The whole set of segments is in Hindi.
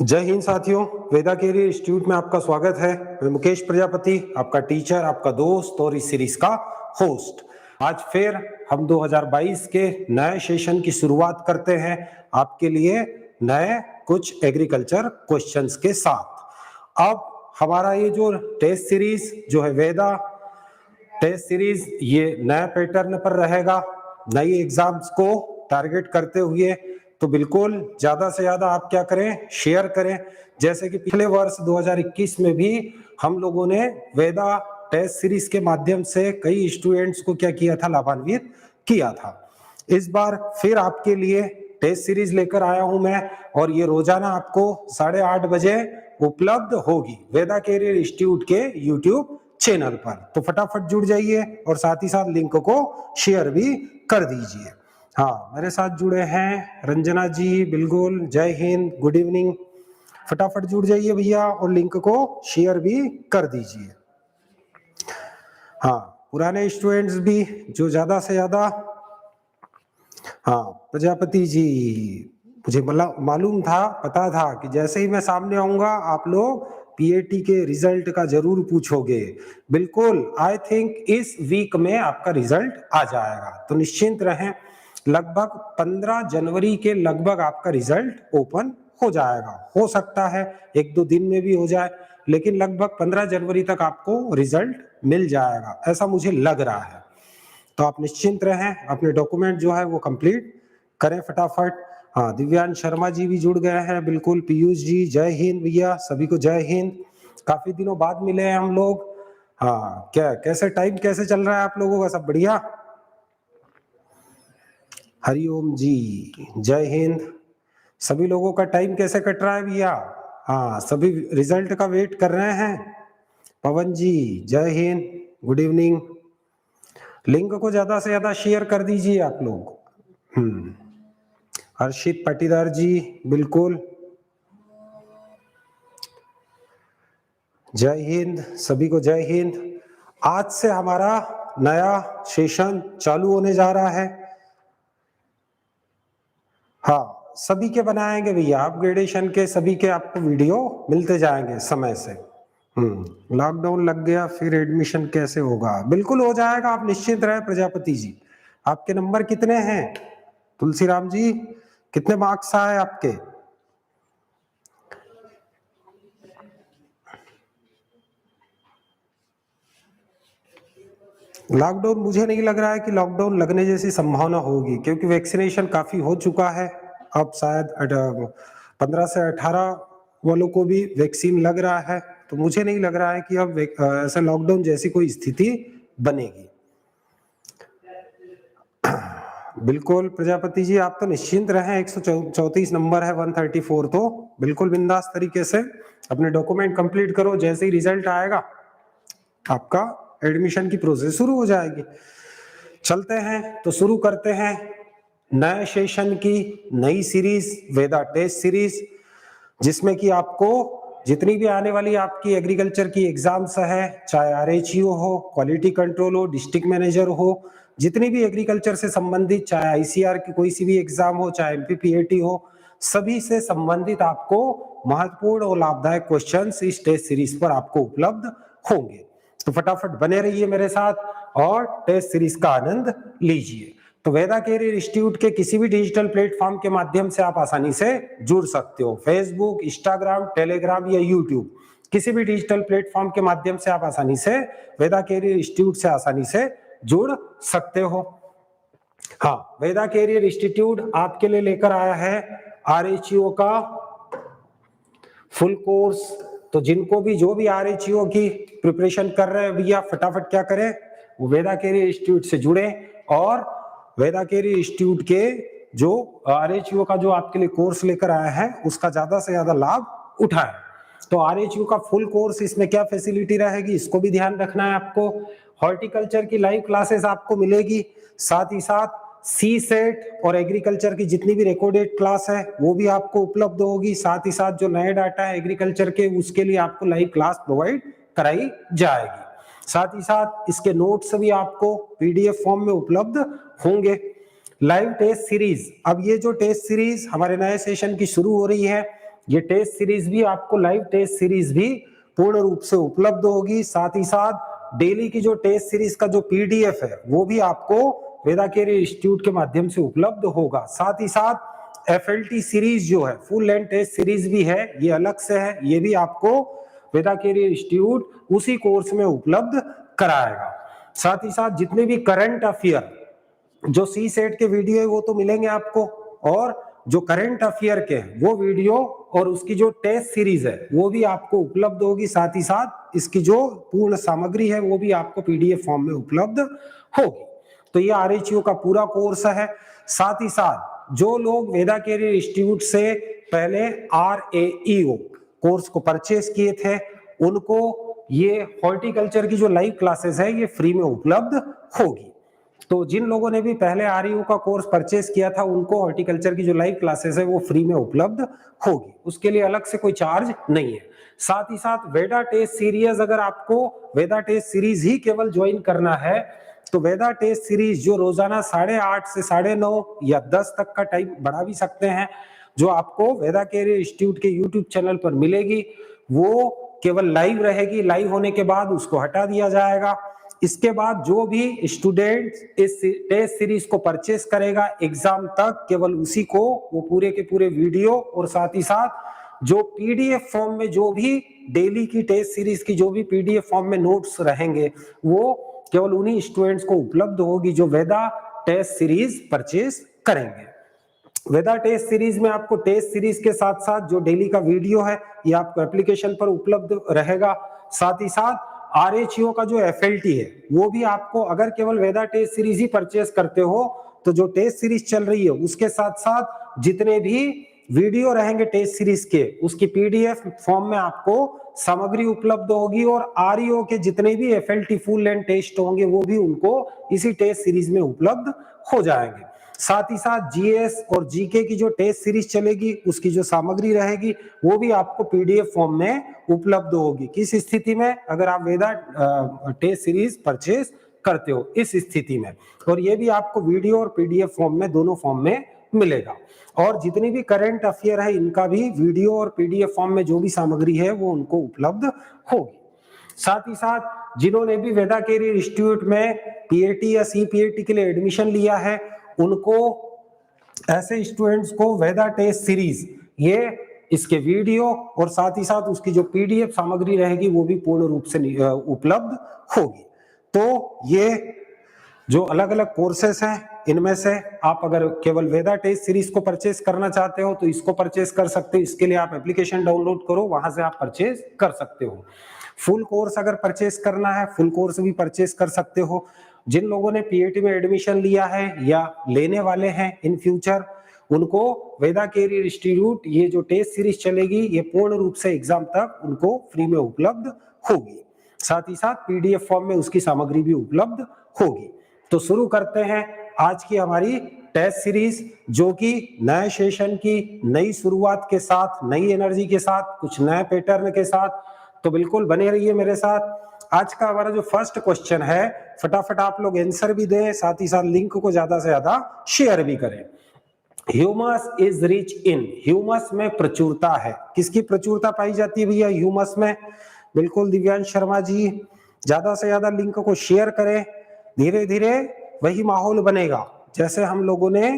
जय हिंद साथियों, वेदा कैरियर इंस्टीट्यूट में आपका स्वागत है। मैं मुकेश प्रजापति, आपका टीचर, आपका दोस्त और इस सीरीज का होस्ट। आज फिर हम 2022 के नए सेशन की शुरुआत करते हैं आपके लिए नए कुछ एग्रीकल्चर क्वेश्चंस के साथ। अब हमारा ये जो टेस्ट सीरीज जो है वेदा टेस्ट सीरीज, ये नया पैटर्न पर रहेगा, नई एग्जाम्स को टारगेट करते हुए। तो बिल्कुल ज्यादा से ज्यादा आप क्या करें, शेयर करें। जैसे कि पिछले वर्ष 2021 में भी हम लोगों ने वेदा टेस्ट सीरीज के माध्यम से कई स्टूडेंट्स को क्या किया था, लाभान्वित किया था। इस बार फिर आपके लिए टेस्ट सीरीज लेकर आया हूं मैं, और ये रोजाना आपको 8:30 बजे उपलब्ध होगी वेदा कैरियर इंस्टीट्यूट के यूट्यूब चैनल पर। तो फटाफट जुड़ जाइए और साथ ही साथ लिंक को शेयर भी कर दीजिए। हाँ, मेरे साथ जुड़े हैं रंजना जी, बिल्कुल, जय हिंद, गुड इवनिंग। फटाफट जुड़ जाइए भैया और लिंक को शेयर भी कर दीजिए। हाँ, पुराने स्टूडेंट्स भी जो ज्यादा से ज्यादा। हाँ प्रजापति जी, मुझे मालूम था, पता था कि जैसे ही मैं सामने आऊंगा आप लोग पीएटी के रिजल्ट का जरूर पूछोगे। बिल्कुल, आई थिंक इस वीक में आपका रिजल्ट आ जाएगा, तो निश्चिंत रहें। लगभग 15 जनवरी के लगभग आपका रिजल्ट ओपन हो जाएगा। हो सकता है 1-2 दिन में भी हो जाए, लेकिन लगभग 15 जनवरी तक आपको रिजल्ट मिल जाएगा, ऐसा मुझे लग रहा है। तो आप निश्चिंत रहें, अपने डॉक्यूमेंट जो है वो कंप्लीट करें फटाफट। हाँ, दिव्यांश शर्मा जी भी जुड़ गए हैं, बिल्कुल। पीयूष जी, जय हिंद भैया, सभी को जय हिंद। काफी दिनों बाद मिले हैं हम लोग। हाँ, कैसे टाइम कैसे चल रहा है आप लोगों का, सब बढ़िया? हरिओम जी, जय हिंद। सभी लोगों का टाइम कैसे कट रहा है भैया? हाँ, सभी रिजल्ट का वेट कर रहे हैं। पवन जी, जय हिंद, गुड इवनिंग। लिंक को ज्यादा से ज्यादा शेयर कर दीजिए आप लोग। हर्षित पाटीदार जी, बिल्कुल, जय हिंद, सभी को जय हिंद। आज से हमारा नया सेशन चालू होने जा रहा है। हाँ, सभी के बनाएंगे भैया, अपग्रेडेशन के सभी के आपको वीडियो मिलते जाएंगे समय से। लॉकडाउन लग गया, फिर एडमिशन कैसे होगा? बिल्कुल हो जाएगा, आप निश्चिंत रहे प्रजापति जी। आपके नंबर कितने हैं तुलसीराम जी? कितने मार्क्स आए आपके? लॉकडाउन, मुझे नहीं लग रहा है कि लॉकडाउन लगने जैसी संभावना होगी, क्योंकि वैक्सीनेशन काफी हो चुका है। अब शायद 15 से 18 वालों को भी वैक्सीन लग रहा है, तो मुझे नहीं लग रहा है कि अब ऐसा लॉकडाउन जैसी कोई स्थिति बनेगी। बिल्कुल प्रजापति जी, आप तो निश्चिंत रहें। 134 नंबर है, 134, तो बिल्कुल बिंदास तरीके से अपने डॉक्यूमेंट कंप्लीट करो। जैसे ही रिजल्ट आएगा आपका एडमिशन की प्रोसेस शुरू हो जाएगी। चलते हैं, तो शुरू करते हैं नए सेशन की नई सीरीज, वेदा टेस्ट सीरीज, जिसमें कि आपको जितनी भी आने वाली आपकी एग्रीकल्चर की एग्जाम्स है, चाहे आरएचईओ हो, क्वालिटी कंट्रोल हो, डिस्ट्रिक्ट मैनेजर हो, जितनी भी एग्रीकल्चर से संबंधित, चाहे आईसीआर की कोई सी भी एग्जाम हो, चाहे एमपीपीएटी हो, सभी से संबंधित आपको महत्वपूर्ण और लाभदायक क्वेश्चंस इस टेस्ट सीरीज पर आपको उपलब्ध होंगे। तो फटाफट बने रहिए मेरे साथ और टेस्ट सीरीज का आनंद लीजिए। तो वेदा कैरियर इंस्टीट्यूट के किसी भी डिजिटल प्लेटफॉर्म के माध्यम से आप आसानी से जुड़ सकते हो। फेसबुक, इंस्टाग्राम, टेलीग्राम या यूट्यूब, किसी भी डिजिटल प्लेटफॉर्म के माध्यम से आप आसानी से वेदा कैरियर इंस्टीट्यूट से आसानी से जुड़ सकते हो। हाँ, वेदा कैरियर इंस्टीट्यूट आपके लिए लेकर आया है आरएचईओ का फुल कोर्स। तो जिनको भी जो भी आरएचईओ की प्रिपरेशन कर रहे हैं भैया, फटाफट क्या करें, वो वेदा कैरियर इंस्टीट्यूट से जुड़े और वेदा कैरियर इंस्टीट्यूट के जो आरएचईओ का जो आपके लिए कोर्स लेकर आया है, उसका ज्यादा से ज्यादा लाभ उठाएं। तो आरएचईओ का फुल कोर्स, इसमें क्या फैसिलिटी रहेगी, इसको भी ध्यान रखना है आपको। हॉर्टिकल्चर की लाइव क्लासेस आपको मिलेगी, साथ ही साथ सी सेट और एग्रीकल्चर की जितनी भी रिकॉर्डेड क्लास है वो भी आपको उपलब्ध होगी। साथ ही साथ जो नए डाटा है एग्रीकल्चर के, उसके लिए आपको लाइव क्लास प्रोवाइड कराई जाएगी। साथ ही साथ इसके नोट्स भी आपको पीडीएफ फॉर्म में उपलब्ध होंगे। लाइव टेस्ट सीरीज, अब ये जो टेस्ट सीरीज हमारे नए सेशन की शुरू हो रही है, ये टेस्ट सीरीज भी आपको, लाइव टेस्ट सीरीज भी पूर्ण रूप से उपलब्ध होगी। साथ ही साथ डेली की जो टेस्ट सीरीज का जो पीडीएफ है वो भी आपको वेदा कैरियर इंस्टीट्यूट के माध्यम से उपलब्ध होगा। साथ ही साथ एफएलटी सीरीज जो है, फुल लेंथ टेस्ट सीरीज भी है, ये अलग से है, ये भी आपको वेदा कैरियर इंस्टीट्यूट उसी कोर्स में उपलब्ध कराएगा। साथ ही साथ जितने भी करंट अफेयर, जो सी सेट के वीडियो है वो तो मिलेंगे आपको, और जो करंट अफेयर के वो वीडियो और उसकी जो टेस्ट सीरीज है वो भी आपको उपलब्ध होगी। साथ ही साथ इसकी जो पूर्ण सामग्री है वो भी आपको पीडीएफ फॉर्म में उपलब्ध होगी। तो ये आरएचयू का पूरा कोर्स है। साथ ही साथ जो लोग वेदा कैरियर इंस्टीट्यूट से पहले RAEO कोर्स को परचेस किए थे उनको ये हॉर्टिकल्चर की जो लाइव क्लासेस है ये फ्री में उपलब्ध होगी। तो जिन लोगों ने भी पहले आरयू का कोर्स परचेस किया था उनको हॉर्टिकल्चर की जो लाइव क्लासेस है वो फ्री में उपलब्ध होगी, उसके लिए अलग से कोई चार्ज नहीं है। साथ ही साथ वेदा टेस्ट सीरीज, अगर आपको वेदा टेस्ट सीरीज ही केवल ज्वाइन करना है तो वेदा टेस्ट सीरीज जो रोजाना 8:30 से 9:30 या 10 तक का टाइम बढ़ा भी सकते हैं, जो आपको वेदा कैरियर इंस्टीट्यूट के यूट्यूब चैनल पर मिलेगी, वो केवल लाइव रहेगी। लाइव होने के बाद उसको हटा दिया जाएगा। इसके बाद जो भी स्टूडेंट इस टेस्ट सीरीज को परचेस करेगा एग्जाम तक, केवल उसी को वो पूरे के पूरे वीडियो और साथ ही साथ जो पीडीएफ फॉर्म में जो भी डेली की टेस्ट सीरीज की जो भी पीडीएफ फॉर्म में नोट्स रहेंगे वो केवल उन्हीं स्टूडेंट्स को उपलब्ध होगी जो वेदा टेस्ट सीरीज परचेस करेंगे। वेदा टेस्ट सीरीज में आपको टेस्ट सीरीज के साथ साथ जो डेली का वीडियो है ये आपको एप्लीकेशन पर उपलब्ध रहेगा। साथ ही साथ आरएचयू का जो एफएलटी है वो भी आपको, अगर केवल वेदा टेस्ट सीरीज ही परचेस करते हो तो जो टेस्ट सीरीज चल रही है उसके साथ साथ जितने भी वीडियो रहेंगे टेस्ट सीरीज के उसकी पीडीएफ फॉर्म में आपको सामग्री उपलब्ध होगी, और आरईओ के जितने भी एफएलटी फुल लेंथ टेस्ट होंगे वो भी उनको इसी टेस्ट सीरीज में उपलब्ध हो जाएंगे। साथ ही साथ जीएस और जीके की जो टेस्ट सीरीज चलेगी उसकी जो सामग्री रहेगी वो भी आपको पीडीएफ फॉर्म में उपलब्ध होगी। किस स्थिति में? अगर आप वेदा टेस्ट सीरीज परचेस करते हो इस स्थिति में, और ये भी आपको वीडियो और पीडीएफ फॉर्म में, दोनों फॉर्म में मिलेगा। और जितनी भी करंट अफेयर है इनका भी वीडियो और पीडीएफ फॉर्म में जो भी सामग्री है वो उनको उपलब्ध होगी। साथ ही साथ जिन्होंने भी वेदा कैरियर इंस्टीट्यूट में पीएटी या सीपीएटी के लिए एडमिशन लिया है उनको, ऐसे स्टूडेंट्स को वेदा टेस्ट सीरीज ये इसके वीडियो और साथ ही साथ उसकी जो पीडीएफ सामग्री रहेगी वो भी पूर्ण रूप से उपलब्ध होगी। तो ये जो अलग अलग कोर्सेस हैं इनमें से आप अगर केवल वेदा टेस्ट सीरीज को परचेस करना चाहते हो तो इसको परचेस कर सकते हो। इसके लिए आप एप्लीकेशन डाउनलोड करो, वहां से आप परचेस कर सकते हो। फुल कोर्स अगर परचेस करना है फुल कोर्स भी परचेस कर सकते हो। जिन लोगों ने पीएटी में एडमिशन लिया है या लेने वाले हैं इन फ्यूचर, उनको वेदा कैरियर इंस्टीट्यूट ये जो टेस्ट सीरीज चलेगी ये पूर्ण रूप से एग्जाम तक उनको फ्री में उपलब्ध होगी। साथ ही साथ पीडीएफ फॉर्म में उसकी सामग्री भी उपलब्ध होगी। तो शुरू करते हैं आज की हमारी टेस्ट सीरीज, जो कि नए सेशन की नई शुरुआत के साथ, नई एनर्जी के साथ, कुछ नए पैटर्न के साथ। तो बिल्कुल बने रहिए मेरे साथ। आज का हमारा जो फर्स्ट क्वेश्चन है फटाफट आप लोग आंसर भी दें, साथ ही साथ लिंक को ज्यादा से ज्यादा शेयर भी करें। Humus is rich in, humus में प्रचुरता है। किसकी प्रचुरता पाई जाती है भैया ह्यूमस में? बिल्कुल दिव्यांश शर्मा जी, ज्यादा से ज्यादा लिंक को शेयर करें। धीरे धीरे वही माहौल बनेगा जैसे हम लोगों ने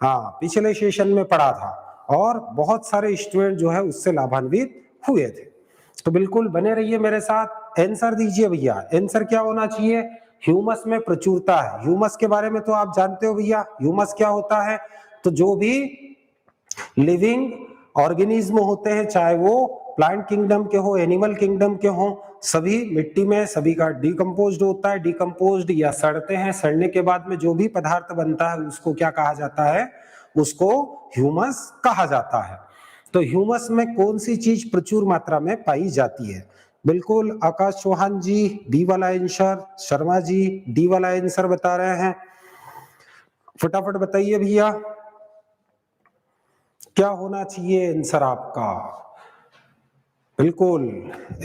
पिछले सेशन में पढ़ा था, और बहुत सारे स्टूडेंट जो है उससे लाभान्वित हुए थे। तो बिल्कुल बने रहिए मेरे साथ। आंसर दीजिए भैया, आंसर क्या होना चाहिए? ह्यूमस में प्रचुरता है। ह्यूमस के बारे में तो आप जानते हो भैया, ह्यूमस क्या होता है? तो जो भी लिविंग ऑर्गेनिज्म होते हैं, चाहे वो प्लांट किंगडम के हो, एनिमल किंगडम के हो, सभी मिट्टी में सभी का डिकम्पोज्ड होता है। डिकम्पोज्ड या सड़ते हैं, सड़ने के बाद में जो भी पदार्थ बनता है उसको क्या कहा जाता है? उसको ह्यूमस कहा जाता है। तो ह्यूमस में कौन सी चीज प्रचुर मात्रा में पाई जाती है? बिल्कुल आकाश चौहान जी डी वाला आंसर, शर्मा जी डी वाला आंसर बता रहे हैं। फटाफट बताइए भैया क्या होना चाहिए आंसर आपका? बिल्कुल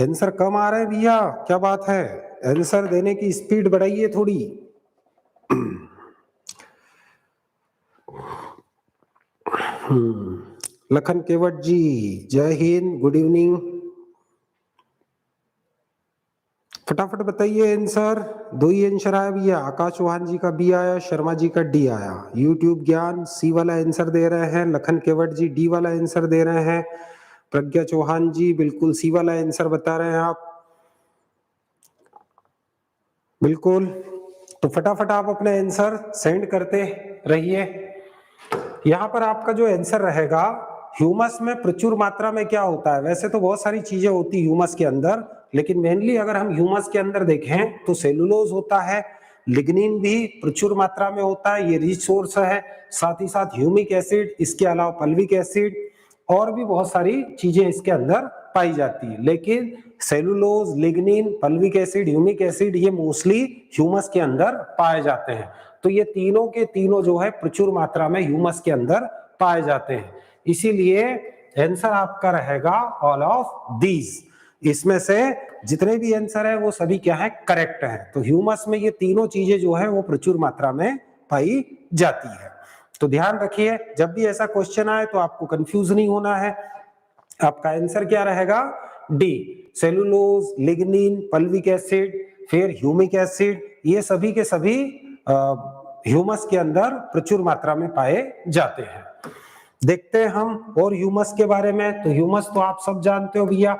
आंसर कम आ रहा है भैया, क्या बात है? आंसर देने की स्पीड बढ़ाइए थोड़ी। लखन केवट जी जय हिंद, गुड इवनिंग। फटाफट बताइए आंसर। दो ही आंसर आया भैया, आकाश चौहान जी का बी आया, शर्मा जी का डी आया। यूट्यूब ज्ञान सी वाला आंसर दे रहे हैं, लखन केवट जी डी वाला आंसर दे रहे हैं, प्रज्ञा चौहान जी बिल्कुल सी वाला आंसर बता रहे हैं आप, बिल्कुल। तो फटाफट आप अपने आंसर सेंड करते रहिए। यहाँ पर आपका जो आंसर रहेगा, ह्यूमस में प्रचुर मात्रा में क्या होता है, वैसे तो बहुत सारी चीजें होती ह्यूमस के अंदर, लेकिन मेनली अगर हम ह्यूमस के अंदर देखें तो सेलुलोज होता है, लिग्निन भी प्रचुर मात्रा में होता है, ये रिच सोर्स है, साथ ही साथ ह्यूमिक एसिड, इसके अलावा पल्विक एसिड और भी बहुत सारी चीजें इसके अंदर पाई जाती है। लेकिन cellulose, lignin, fulvic acid, humic acid ये मोस्टली ह्यूमस के अंदर पाए जाते हैं। तो ये तीनों के तीनों जो है प्रचुर मात्रा में ह्यूमस के अंदर पाए जाते हैं, इसीलिए आंसर आपका रहेगा ऑल ऑफ दीज। इसमें से जितने भी आंसर है वो सभी क्या है, करेक्ट है। तो ह्यूमस में ये तीनों चीजें जो है वो प्रचुर मात्रा में पाई जाती है। तो ध्यान रखिए, जब भी ऐसा क्वेश्चन आए तो आपको कंफ्यूज नहीं होना है। आपका आंसर क्या रहेगा, D, cellulose, lignin, fulvic acid, फिर ह्यूमिक एसिड, ये सभी के सभी ह्यूमस के अंदर प्रचुर मात्रा में पाए जाते हैं। देखते हैं हम और ह्यूमस के बारे में। तो ह्यूमस तो आप सब जानते हो भैया,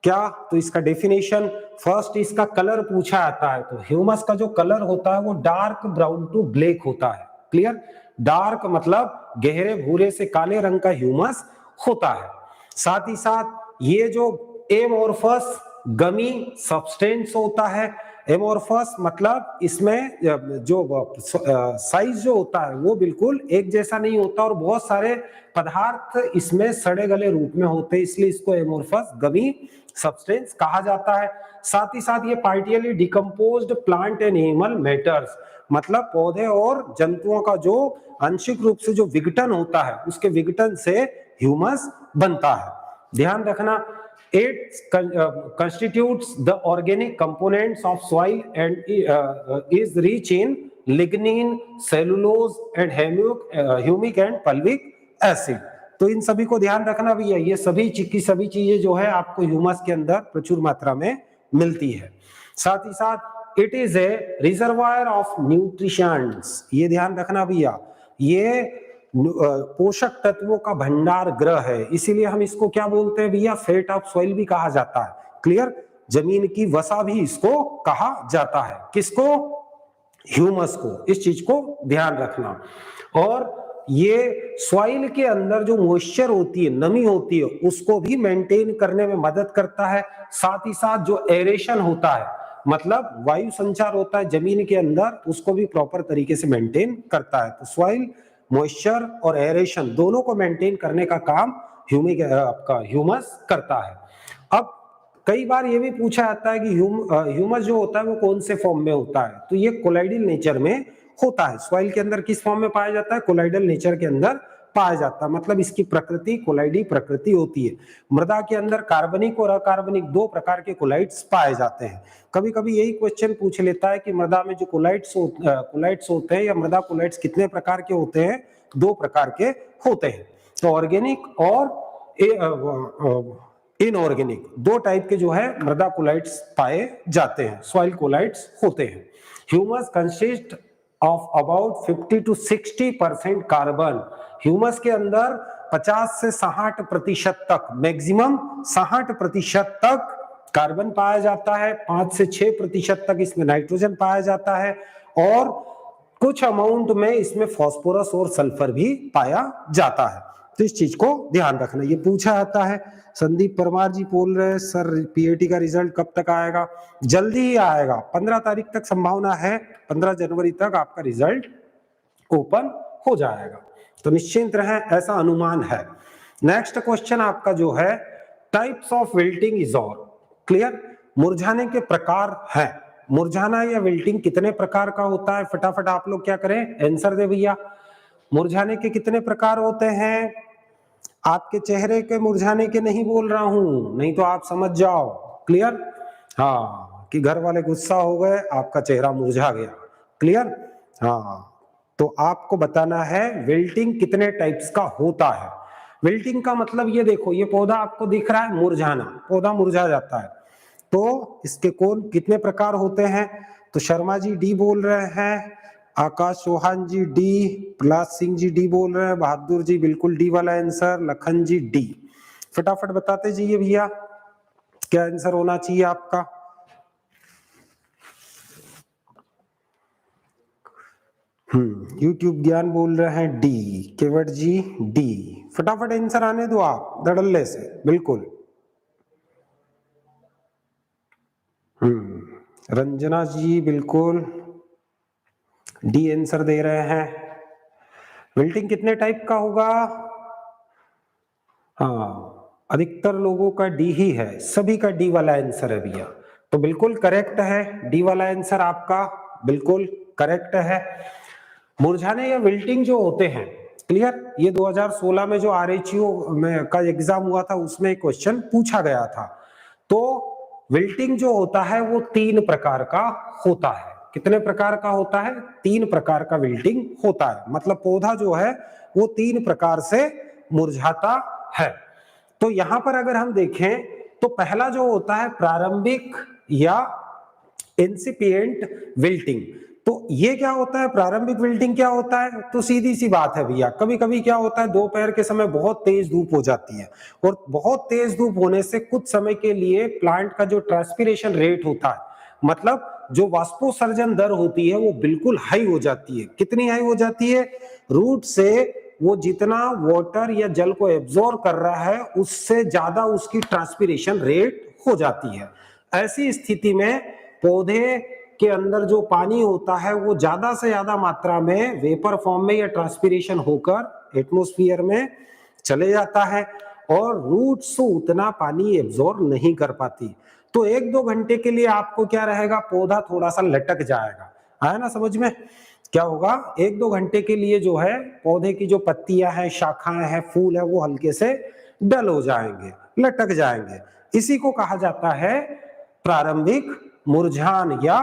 क्या, तो इसका डेफिनेशन, फर्स्ट इसका कलर पूछा आता है। तो ह्यूमस का जो कलर होता है वो डार्क ब्राउन टू ब्लैक होता है, क्लियर। डार्क मतलब गहरे भूरे से काले रंग का ह्यूमस होता है। साथ ही साथ ये जो एमोर्फस गमी सब्सटेंस होता है, एमोर्फस मतलब इसमें जो साइज जो होता है वो बिल्कुल एक जैसा नहीं होता और बहुत सारे पदार्थ इसमें सड़े गले रूप में होते हैं, इसलिए इसको एमोर्फस गमी सब्सटेंस कहा जाता है। साथ ही साथ ये partially decomposed plant and animal matters, मतलब पौधे और जंतुओं का जो आंशिक रूप से जो विघटन होता है उसके विघटन से ह्यूमस बनता है। ध्यान रखना, it constitutes the organic components of soil and is rich in lignin, cellulose and humic and pulvic acid। तो इन सभी को ध्यान रखना भी है, ये सभी की सभी चीजें जो है आपको ह्यूमस के अंदर प्रचुर मात्रा में मिलती है। साथ ही साथ it is a reservoir of nutritions, ये ध्यान रखना भैया, ये पोषक तत्वों का भंडार ग्रह है, इसीलिए हम इसको क्या बोलते हैं भैया, फेट ऑफ सॉइल भी कहा जाता है, क्लियर। जमीन की वसा भी इसको कहा जाता है, किसको, ह्यूमस को, इस चीज को ध्यान रखना। और ये सॉइल के अंदर जो मॉइस्चर होती है, नमी होती है, उसको भी मेंटेन करने में मदद करता है। साथ ही साथ जो एरेशन होता है, मतलब वायु संचार होता है जमीन के अंदर, उसको भी प्रॉपर तरीके से मेंटेन करता है। तो सॉइल मॉइस्चर और एरेशन दोनों को मेंटेन करने का काम आपका ह्यूमस करता है। अब कई बार ये भी पूछा जाता है कि ह्यूमस जो होता है वो कौन से फॉर्म में होता है, तो ये कोलाइडल नेचर में होता है। सॉइल के अंदर किस फॉर्म में पाया जाता है, कोलाइडल नेचर के अंदर पाया जाता है, मतलब इसकी प्रकृति कोलाइडी प्रकृति होती है। मृदा के अंदर कार्बनिक और अकार्बनिक दो प्रकार के कोलाइड्स पाए जाते हैं। कभी कभी यही क्वेश्चन पूछ लेता है कि मृदा में जो कोलाइड्स होते हैं या मृदा कोलाइड्स कितने प्रकार के होते हैं, दो प्रकार के होते हैं। तो ऑर्गेनिक और इनऑर्गेनिक दो टाइप के जो है मृदा कोलाइड्स पाए जाते हैं, सॉइल कोलाइड्स होते हैं। Humus consist of about 50 to 60% carbon, humus के अंदर 50 से 60% तक, मैक्सिमम 60% तक कार्बन पाया जाता है, 5 से 6% तक इसमें नाइट्रोजन पाया जाता है, और कुछ अमाउंट में इसमें फास्फोरस और सल्फर भी पाया जाता है। तो इस चीज को ध्यान रखना, ये पूछा जाता है। संदीप परमार जी बोल रहे हैं सर पीएटी का रिजल्ट कब तक आएगा, जल्दी ही आएगा, 15 तारीख तक संभावना है, 15 जनवरी तक आपका रिजल्ट ओपन हो जाएगा, तो निश्चिंत रहें, ऐसा अनुमान है। नेक्स्ट क्वेश्चन आपका जो है, टाइप्स ऑफ विल्टिंग इज और, क्लियर, मुरझाने के प्रकार हैं। मुरझाना या विल्टिंग कितने प्रकार का होता है, फटाफट आप लोग क्या करें, आंसर दे भैया। मुरझाने के कितने प्रकार होते हैं, आपके चेहरे के मुरझाने के नहीं बोल रहा हूं, नहीं तो आप समझ जाओ, क्लियर, हाँ, कि घर वाले गुस्सा हो गए, आपका चेहरा मुरझा गया, क्लियर, हाँ। तो आपको बताना है विल्टिंग कितने टाइप्स का होता है। विल्टिंग का मतलब ये देखो, ये पौधा आपको दिख रहा है मुरझाना, पौधा मुरझा जाता है। तो इसके कौन कितने प्रकार होते हैं? तो शर्मा जी डी बोल रहे हैं, आकाश चौहान जी डी, प्रहलाद सिंह जी डी बोल रहे हैं, बहादुर जी बिल्कुल डी वाला आंसर, लखन जी डी। फटाफट बताते जाइए भैया क्या आंसर होना चाहिए आपका। यूट्यूब ज्ञान बोल रहे हैं डी, केवट जी डी। फटाफट आंसर आने दो आप धड़ल्ले से, बिल्कुल। रंजना जी बिल्कुल डी आंसर दे रहे हैं। विल्टिंग कितने टाइप का होगा? हाँ, अधिकतर लोगों का डी ही है, सभी का डी वाला आंसर है भैया। तो बिल्कुल करेक्ट है, डी वाला आंसर आपका बिल्कुल करेक्ट है। मुरझाने या विल्टिंग जो होते हैं, क्लियर, ये 2016 में जो आरएचयू में का एग्जाम हुआ था उसमें क्वेश्चन पूछा गया था। तो विल्टिंग जो होता है वो 3 प्रकार का होता है। कितने प्रकार का होता है? 3 प्रकार का विल्टिंग होता है, मतलब पौधा जो है वो 3 प्रकार से मुरझाता है। तो यहां पर अगर हम देखें तो पहला जो होता है प्रारंभिक या इंसिपिएंट विल्टिंग। तो ये क्या होता है? प्रारंभिक विल्टिंग क्या होता है? तो सीधी सी बात है भैया, कभी कभी क्या होता है दोपहर के समय बहुत तेज धूप हो जाती है, और बहुत तेज धूप होने से कुछ समय के लिए प्लांट का जो ट्रांसपिरेशन रेट होता है, मतलब जो वाष्पोत्सर्जन दर होती है वो बिल्कुल हाई हो जाती है। कितनी हाई हो जाती है? रूट से वो जितना वाटर या जल को एब्जॉर्ब कर रहा है उससे ज्यादा उसकी ट्रांसपिरेशन रेट हो जाती है। ऐसी स्थिति में पौधे के अंदर जो पानी होता है वो ज्यादा से ज्यादा मात्रा में वेपर फॉर्म में या ट्रांसपिरेशन होकर एटमॉस्फेयर में चले जाता है, और रूट्स उतना पानी एब्जॉर्ब नहीं कर पाती। तो 1-2 घंटे के लिए आपको क्या रहेगा? पौधा थोड़ा सा लटक जाएगा। आया ना समझ में? क्या होगा? 1-2 घंटे के लिए जो है पौधे की जो पत्तियां हैं, शाखाएं हैं, फूल है, वो हल्के से डल हो जाएंगे, लटक जाएंगे। इसी को कहा जाता है प्रारंभिक मुरझान या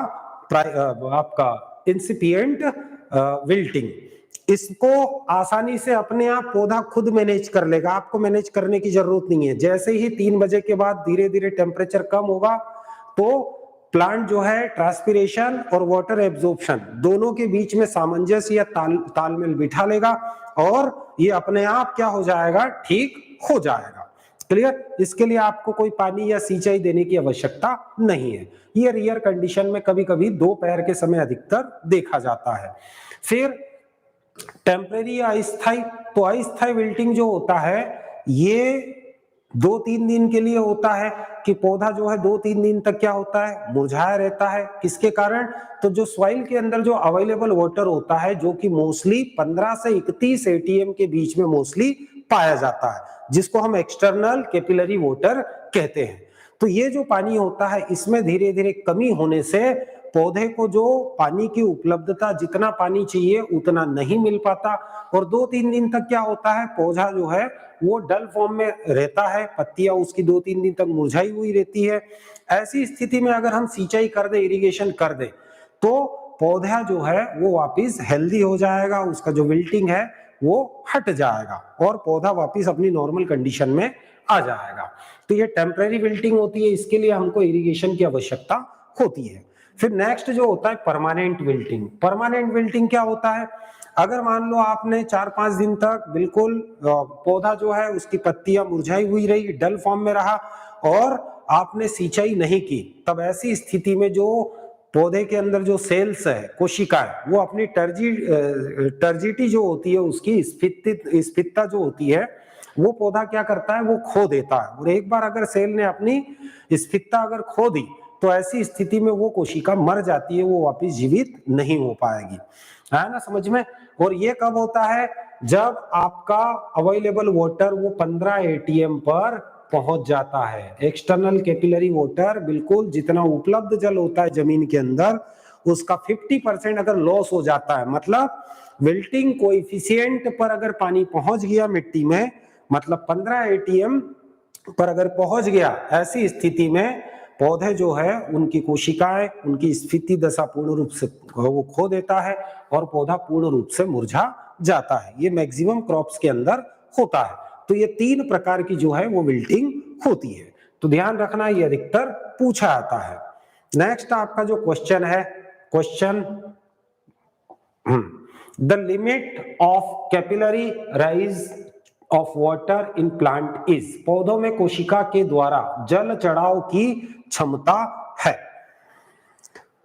आपका इंसिपिएंट विल्टिंग। इसको आसानी से अपने आप पौधा खुद मैनेज कर लेगा, आपको मैनेज करने की जरूरत नहीं है। जैसे ही 3 बजे के बाद धीरे धीरे टेम्परेचर कम होगा तो प्लांट जो है ट्रांसपिरेशन और वाटर एब्जॉर्प्शन दोनों के बीच में सामंजस्य या तालमेल बिठा लेगा, और ये अपने आप क्या हो जाएगा? ठीक हो जाएगा। क्लियर? इसके लिए आपको कोई पानी या सिंचाई देने की आवश्यकता नहीं है। ये रेयर कंडीशन में कभी कभी दोपहर के समय अधिकतर देखा जाता है। फिर टेम्परेरी या अस्थायी। तो अस्थायी विल्टिंग जो होता है ये 2-3 दिन के लिए होता है, कि पौधा जो है 2-3 दिन तक क्या होता है? मुरझाया रहता है। किसके कारण? तो जो सॉइल के अंदर जो अवेलेबल वाटर होता है, जो कि मोस्टली 15 से 31 एटीएम के बीच में मोस्टली पाया जाता है, जिसको हम एक्सटर्नल कैपिलरी वाटर कहते हैं। तो ये जो पानी होता है इसमें धीरे धीरे कमी होने से पौधे को जो पानी की उपलब्धता, जितना पानी चाहिए उतना नहीं मिल पाता, और 2-3 दिन तक क्या होता है? पौधा जो है वो डल फॉर्म में रहता है, पत्तियां उसकी 2-3 दिन तक मुरझाई हुई रहती है। ऐसी स्थिति में अगर हम सिंचाई कर दे, इरिगेशन कर दे, तो पौधा जो है वो वापिस हेल्दी हो जाएगा, उसका जो विल्टिंग है वो हट जाएगा और पौधा वापिस अपनी नॉर्मल कंडीशन में आ जाएगा। तो ये टेम्परेरी विल्टिंग होती है, इसके लिए हमको इरिगेशन की आवश्यकता होती है। फिर नेक्स्ट जो होता है परमानेंट विल्टिंग। परमानेंट विल्टिंग क्या होता है? अगर मान लो आपने 4-5 दिन तक बिल्कुल पौधा जो है उसकी पत्तियां मुरझाई हुई रही, डल फॉर्म में रहा, और आपने सिंचाई नहीं की, तब ऐसी स्थिति में जो पौधे के अंदर जो सेल्स है, कोशिकाएं, वो अपनी टर्जिटी जो होती है, उसकी स्फीतता जो होती है, वो पौधा क्या करता है? वो खो देता है। और एक बार अगर सेल ने अपनी स्फीतता अगर खो दी तो ऐसी स्थिति में वो कोशिका मर जाती है, वो वापस जीवित नहीं हो पाएगी। है ना समझ में? और ये कब होता है? जब आपका अवेलेबल वाटर वो 15 एटीएम पर पहुंच जाता है। एक्सटर्नल कैपिलरी वाटर, बिल्कुल जितना उपलब्ध जल होता है जमीन के अंदर उसका 50% अगर लॉस हो जाता है, मतलब विल्टिंग कोएफिशिएंट पर अगर पानी पहुंच गया मिट्टी में, मतलब 15 एटीएम पर अगर पहुंच गया, ऐसी स्थिति में पौधे जो है उनकी कोशिकाएं, उनकी स्फीति दशा पूर्ण रूप से वो खो देता है और पौधा पूर्ण रूप से मुरझा जाता है। ये मैक्सिमम क्रॉप्स के अंदर होता है। तो ये 3 प्रकार की जो है वो विल्टिंग होती है। तो ध्यान रखना, ये अधिकतर पूछा जाता है। नेक्स्ट आपका जो क्वेश्चन है, question the limit of capillary rise of water in plant is, पौधों में कोशिका के द्वारा जल चढ़ाव की क्षमता है।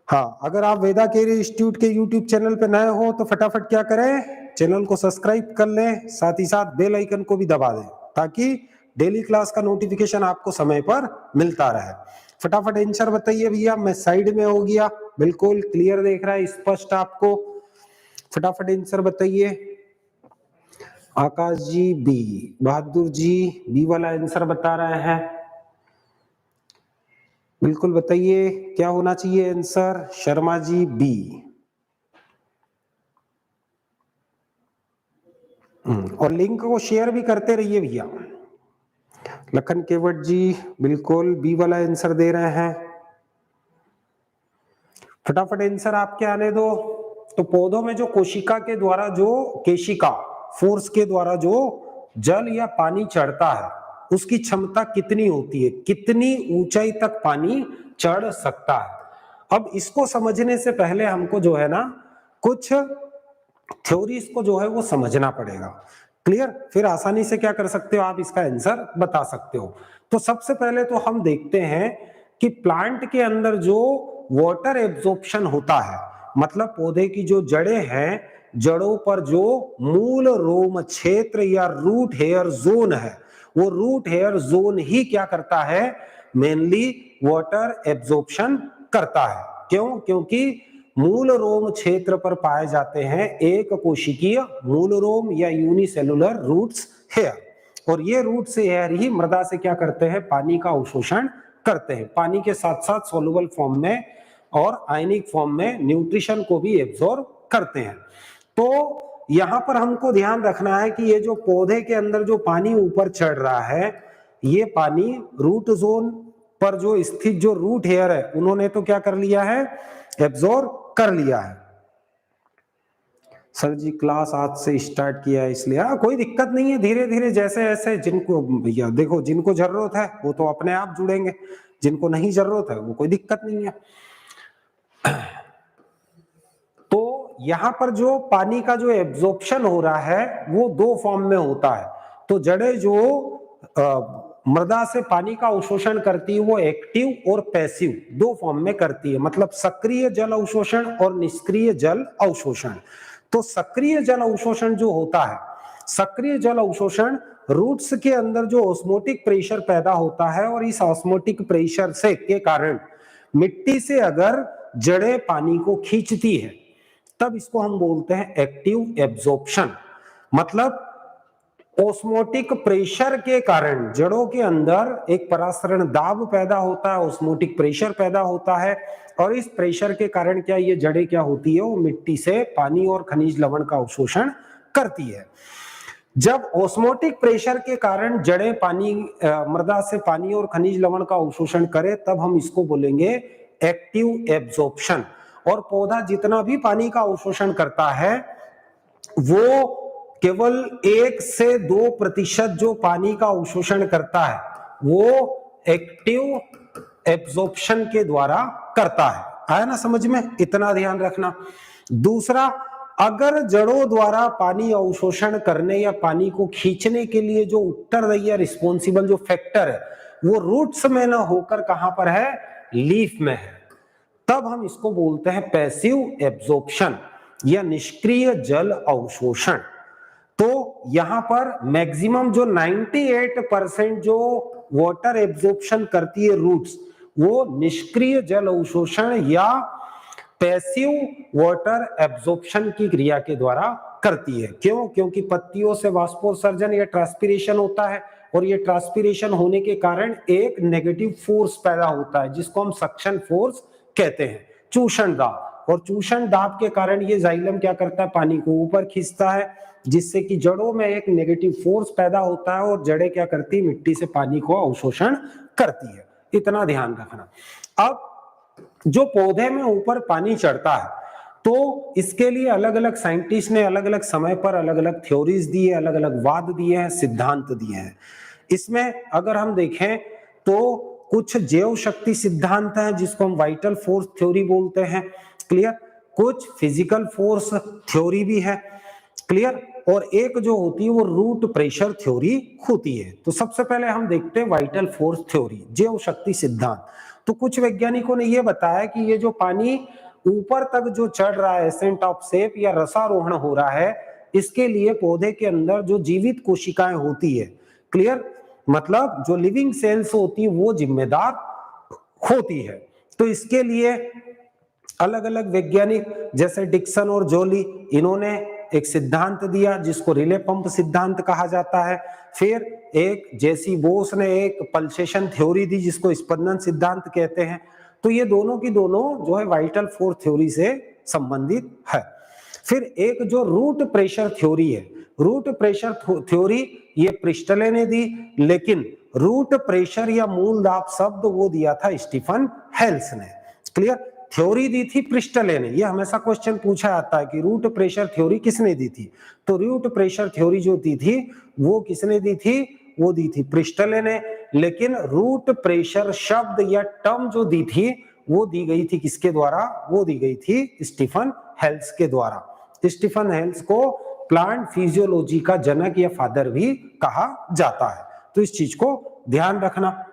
हाँ, अगर आप वेदा केयर इंस्टीट्यूट के यूट्यूब चैनल पे नए हो तो फटाफट क्या करें, चैनल को सब्सक्राइब कर लें, साथ ही साथ बेल आइकन को भी दबा दें ताकि डेली क्लास का नोटिफिकेशन आपको समय पर मिलता रहे। फटाफट आंसर बताइए भैया, मैं साइड में हो गया, बिल्कुल क्लियर देख रहा है, स्पष्ट आपको। फटाफट आंसर बताइए। आकाश G B, Bahadur G B वाला आंसर बता रहे हैं, बिल्कुल बताइए क्या होना चाहिए आंसर। शर्मा जी बी, और लिंक को शेयर भी करते रहिए भैया। लखन केवट जी बिल्कुल बी वाला आंसर दे रहे हैं, फटाफट आंसर आपके आने दो। तो पौधों में जो कोशिका के द्वारा जो केशिका फोर्स के द्वारा जो जल या पानी चढ़ता है उसकी क्षमता कितनी होती है, कितनी ऊंचाई तक पानी चढ़ सकता है। अब इसको समझने से पहले हमको जो है ना कुछ थ्योरीज को जो है वो समझना पड़ेगा। क्लियर, फिर आसानी से क्या कर सकते हो, आप इसका आंसर बता सकते हो। तो सबसे पहले तो हम देखते हैं कि प्लांट के अंदर जो वाटर एब्जॉर्प्शन होता है, मतलब पौधे की जो जड़ें हैं, जड़ों पर जो मूल रोम क्षेत्र या रूट हेयर जोन है, वो रूट हेयर जोन ही क्या करता है, मेनली वाटर एब्जॉर्प्शन करता है। क्यों? क्योंकि मूल रोम क्षेत्र पर पाए जाते हैं एक कोशिकीय मूल रोम या यूनिसेलुलर रूट्स हेयर, और ये रूट्स हेयर ही मृदा से क्या करते हैं, पानी का अवशोषण करते हैं, पानी के साथ साथ सोलुबल फॉर्म में और आयनिक फॉर्म में न्यूट्रिशन को भी एब्जॉर्ब करते हैं। तो यहां पर हमको ध्यान रखना है कि ये जो पौधे के अंदर जो पानी ऊपर चढ़ रहा है, ये पानी रूट जोन पर जो स्थित जो रूट हेयर है उन्होंने तो क्या कर लिया है, एब्जॉर्ब कर लिया है। सर जी क्लास आज से स्टार्ट किया है इसलिए, कोई दिक्कत नहीं है, धीरे धीरे जैसे ऐसे जिनको भैया देखो जिनको जरूरत है वो तो अपने आप जुड़ेंगे, जिनको नहीं जरूरत है वो कोई दिक्कत नहीं है। तो यहां पर जो पानी का जो एब्जॉर्प्शन हो रहा है वो 2 फॉर्म में होता है। तो जड़ें जो मृदा से पानी का अवशोषण करती है वो एक्टिव और पैसिव 2 फॉर्म में करती है, मतलब सक्रिय जल अवशोषण और निष्क्रिय जल अवशोषण। तो सक्रिय जल अवशोषण जो होता है, सक्रिय जल अवशोषण रूट्स के अंदर जो ऑस्मोटिक प्रेशर पैदा होता है, और इस ऑस्मोटिक प्रेशर से के कारण मिट्टी से अगर जड़ें पानी को खींचती है तब इसको हम बोलते हैं एक्टिव एब्जॉर्प्शन। मतलब ऑस्मोटिक प्रेशर के कारण जड़ों के अंदर एक परासरण दाब पैदा होता है, ऑस्मोटिक प्रेशर पैदा होता है, और इस प्रेशर के कारण क्या ये जड़ें क्या होती है, वो मिट्टी से पानी और खनिज लवण का अवशोषण करती है। जब ऑस्मोटिक प्रेशर के कारण जड़ें पानी मृदा से पानी और खनिज लवण का अवशोषण करे तब हम इसको बोलेंगे एक्टिव एब्जॉर्प्शन। और पौधा जितना भी पानी का अवशोषण करता है वो केवल 1 से 2% जो पानी का अवशोषण करता है वो एक्टिव एब्जॉर्प्शन के द्वारा करता है। आया ना समझ में, इतना ध्यान रखना। दूसरा, अगर जड़ों द्वारा पानी अवशोषण करने या पानी को खींचने के लिए जो उत्तरदायी या रिस्पॉन्सिबल जो फैक्टर है वो रूट्स में ना होकर कहां पर है, लीफ में है, तब हम इसको बोलते हैं पैसिव एब्जॉर्प्शन या निष्क्रिय जल अवशोषण। तो यहां पर मैक्सिमम जो 98% जो वाटर एब्जॉर्प्शन करती है रूट्स, वो निष्क्रिय जल अवशोषण या पैसिव वाटर एब्जॉर्प्शन की क्रिया के द्वारा करती है। क्यों? क्योंकि पत्तियों से वाष्पोत्सर्जन या ट्रांसपीरेशन होता है, और ये ट्रांसपीरेशन होने के कारण एक नेगेटिव फोर्स पैदा होता है जिसको हम सक्शन फोर्स कहते हैं, चूषण दाब। और चूषण दाब के कारण ये जाइलम क्या करता है, पानी को ऊपर खींचता है, जिससे कि जड़ों में एक नेगेटिव फोर्स पैदा होता है और जड़ें क्या करती है, मिट्टी से पानी को अवशोषण करती है। इतना ध्यान रखना। अब जो पौधे में ऊपर पानी चढ़ता है तो इसके लिए अलग अलग साइंटिस्ट ने अलग अलग समय पर अलग अलग थ्योरीज दी है, अलग अलग वाद दिए हैं, सिद्धांत दिए हैं। इसमें अगर हम देखें तो कुछ जैव शक्ति सिद्धांत हैं जिसको हम वाइटल फोर्स थ्योरी बोलते हैं, क्लियर। कुछ फिजिकल फोर्स थ्योरी भी है, क्लियर। और एक जो होती है वो रूट प्रेशर थ्योरी होती है। तो सबसे पहले हम देखते हैं वाइटल फोर्स थ्योरी, जैव शक्ति सिद्धांत। तो कुछ वैज्ञानिकों ने यह बताया कि ये जो पानी ऊपर तक जो चढ़ रहा है, एसेंट ऑफ शेप या रसारोहण हो रहा है, इसके लिए पौधे के अंदर जो जीवित कोशिकाएं होती है, क्लियर, मतलब जो लिविंग सेल्स होती है वो जिम्मेदार होती है। तो इसके लिए अलग अलग वैज्ञानिक जैसे डिक्सन और जोली, इन्होंने एक सिद्धांत दिया जिसको रिले पंप सिद्धांत कहा जाता है। फिर एक जेसी बोस ने एक पल्सेशन थ्योरी दी जिसको स्पंदन सिद्धांत कहते हैं। तो ये दोनों की दोनों जो है वाइटल फोर्स थ्योरी से संबंधित है। फिर एक जो रूट प्रेशर थ्योरी है, रूट प्रेशर थ्योरी ये प्रिस्टले ने दी, लेकिन रूट प्रेशर या मूल दाब शब्द वो दिया था स्टीफन हेल्स ने, क्लियर। थ्योरी दी थी प्रिस्टले ने। ये हमेशा क्वेश्चन पूछा जाता है कि रूट प्रेशर थ्योरी किसने दी थी। तो रूट प्रेशर थ्योरी जो दी थी वो किसने दी थी, वो दी थी प्रिस्टले ने। लेकिन रूट प्रेशर शब्द या टर्म जो दी थी वो दी गई थी किसके द्वारा, वो दी गई थी स्टीफन हेल्स के द्वारा। स्टीफन हेल्स को प्लांट फिजियोलॉजी का जनक या फादर भी कहा जाता है। तो इस चीज को ध्यान रखना।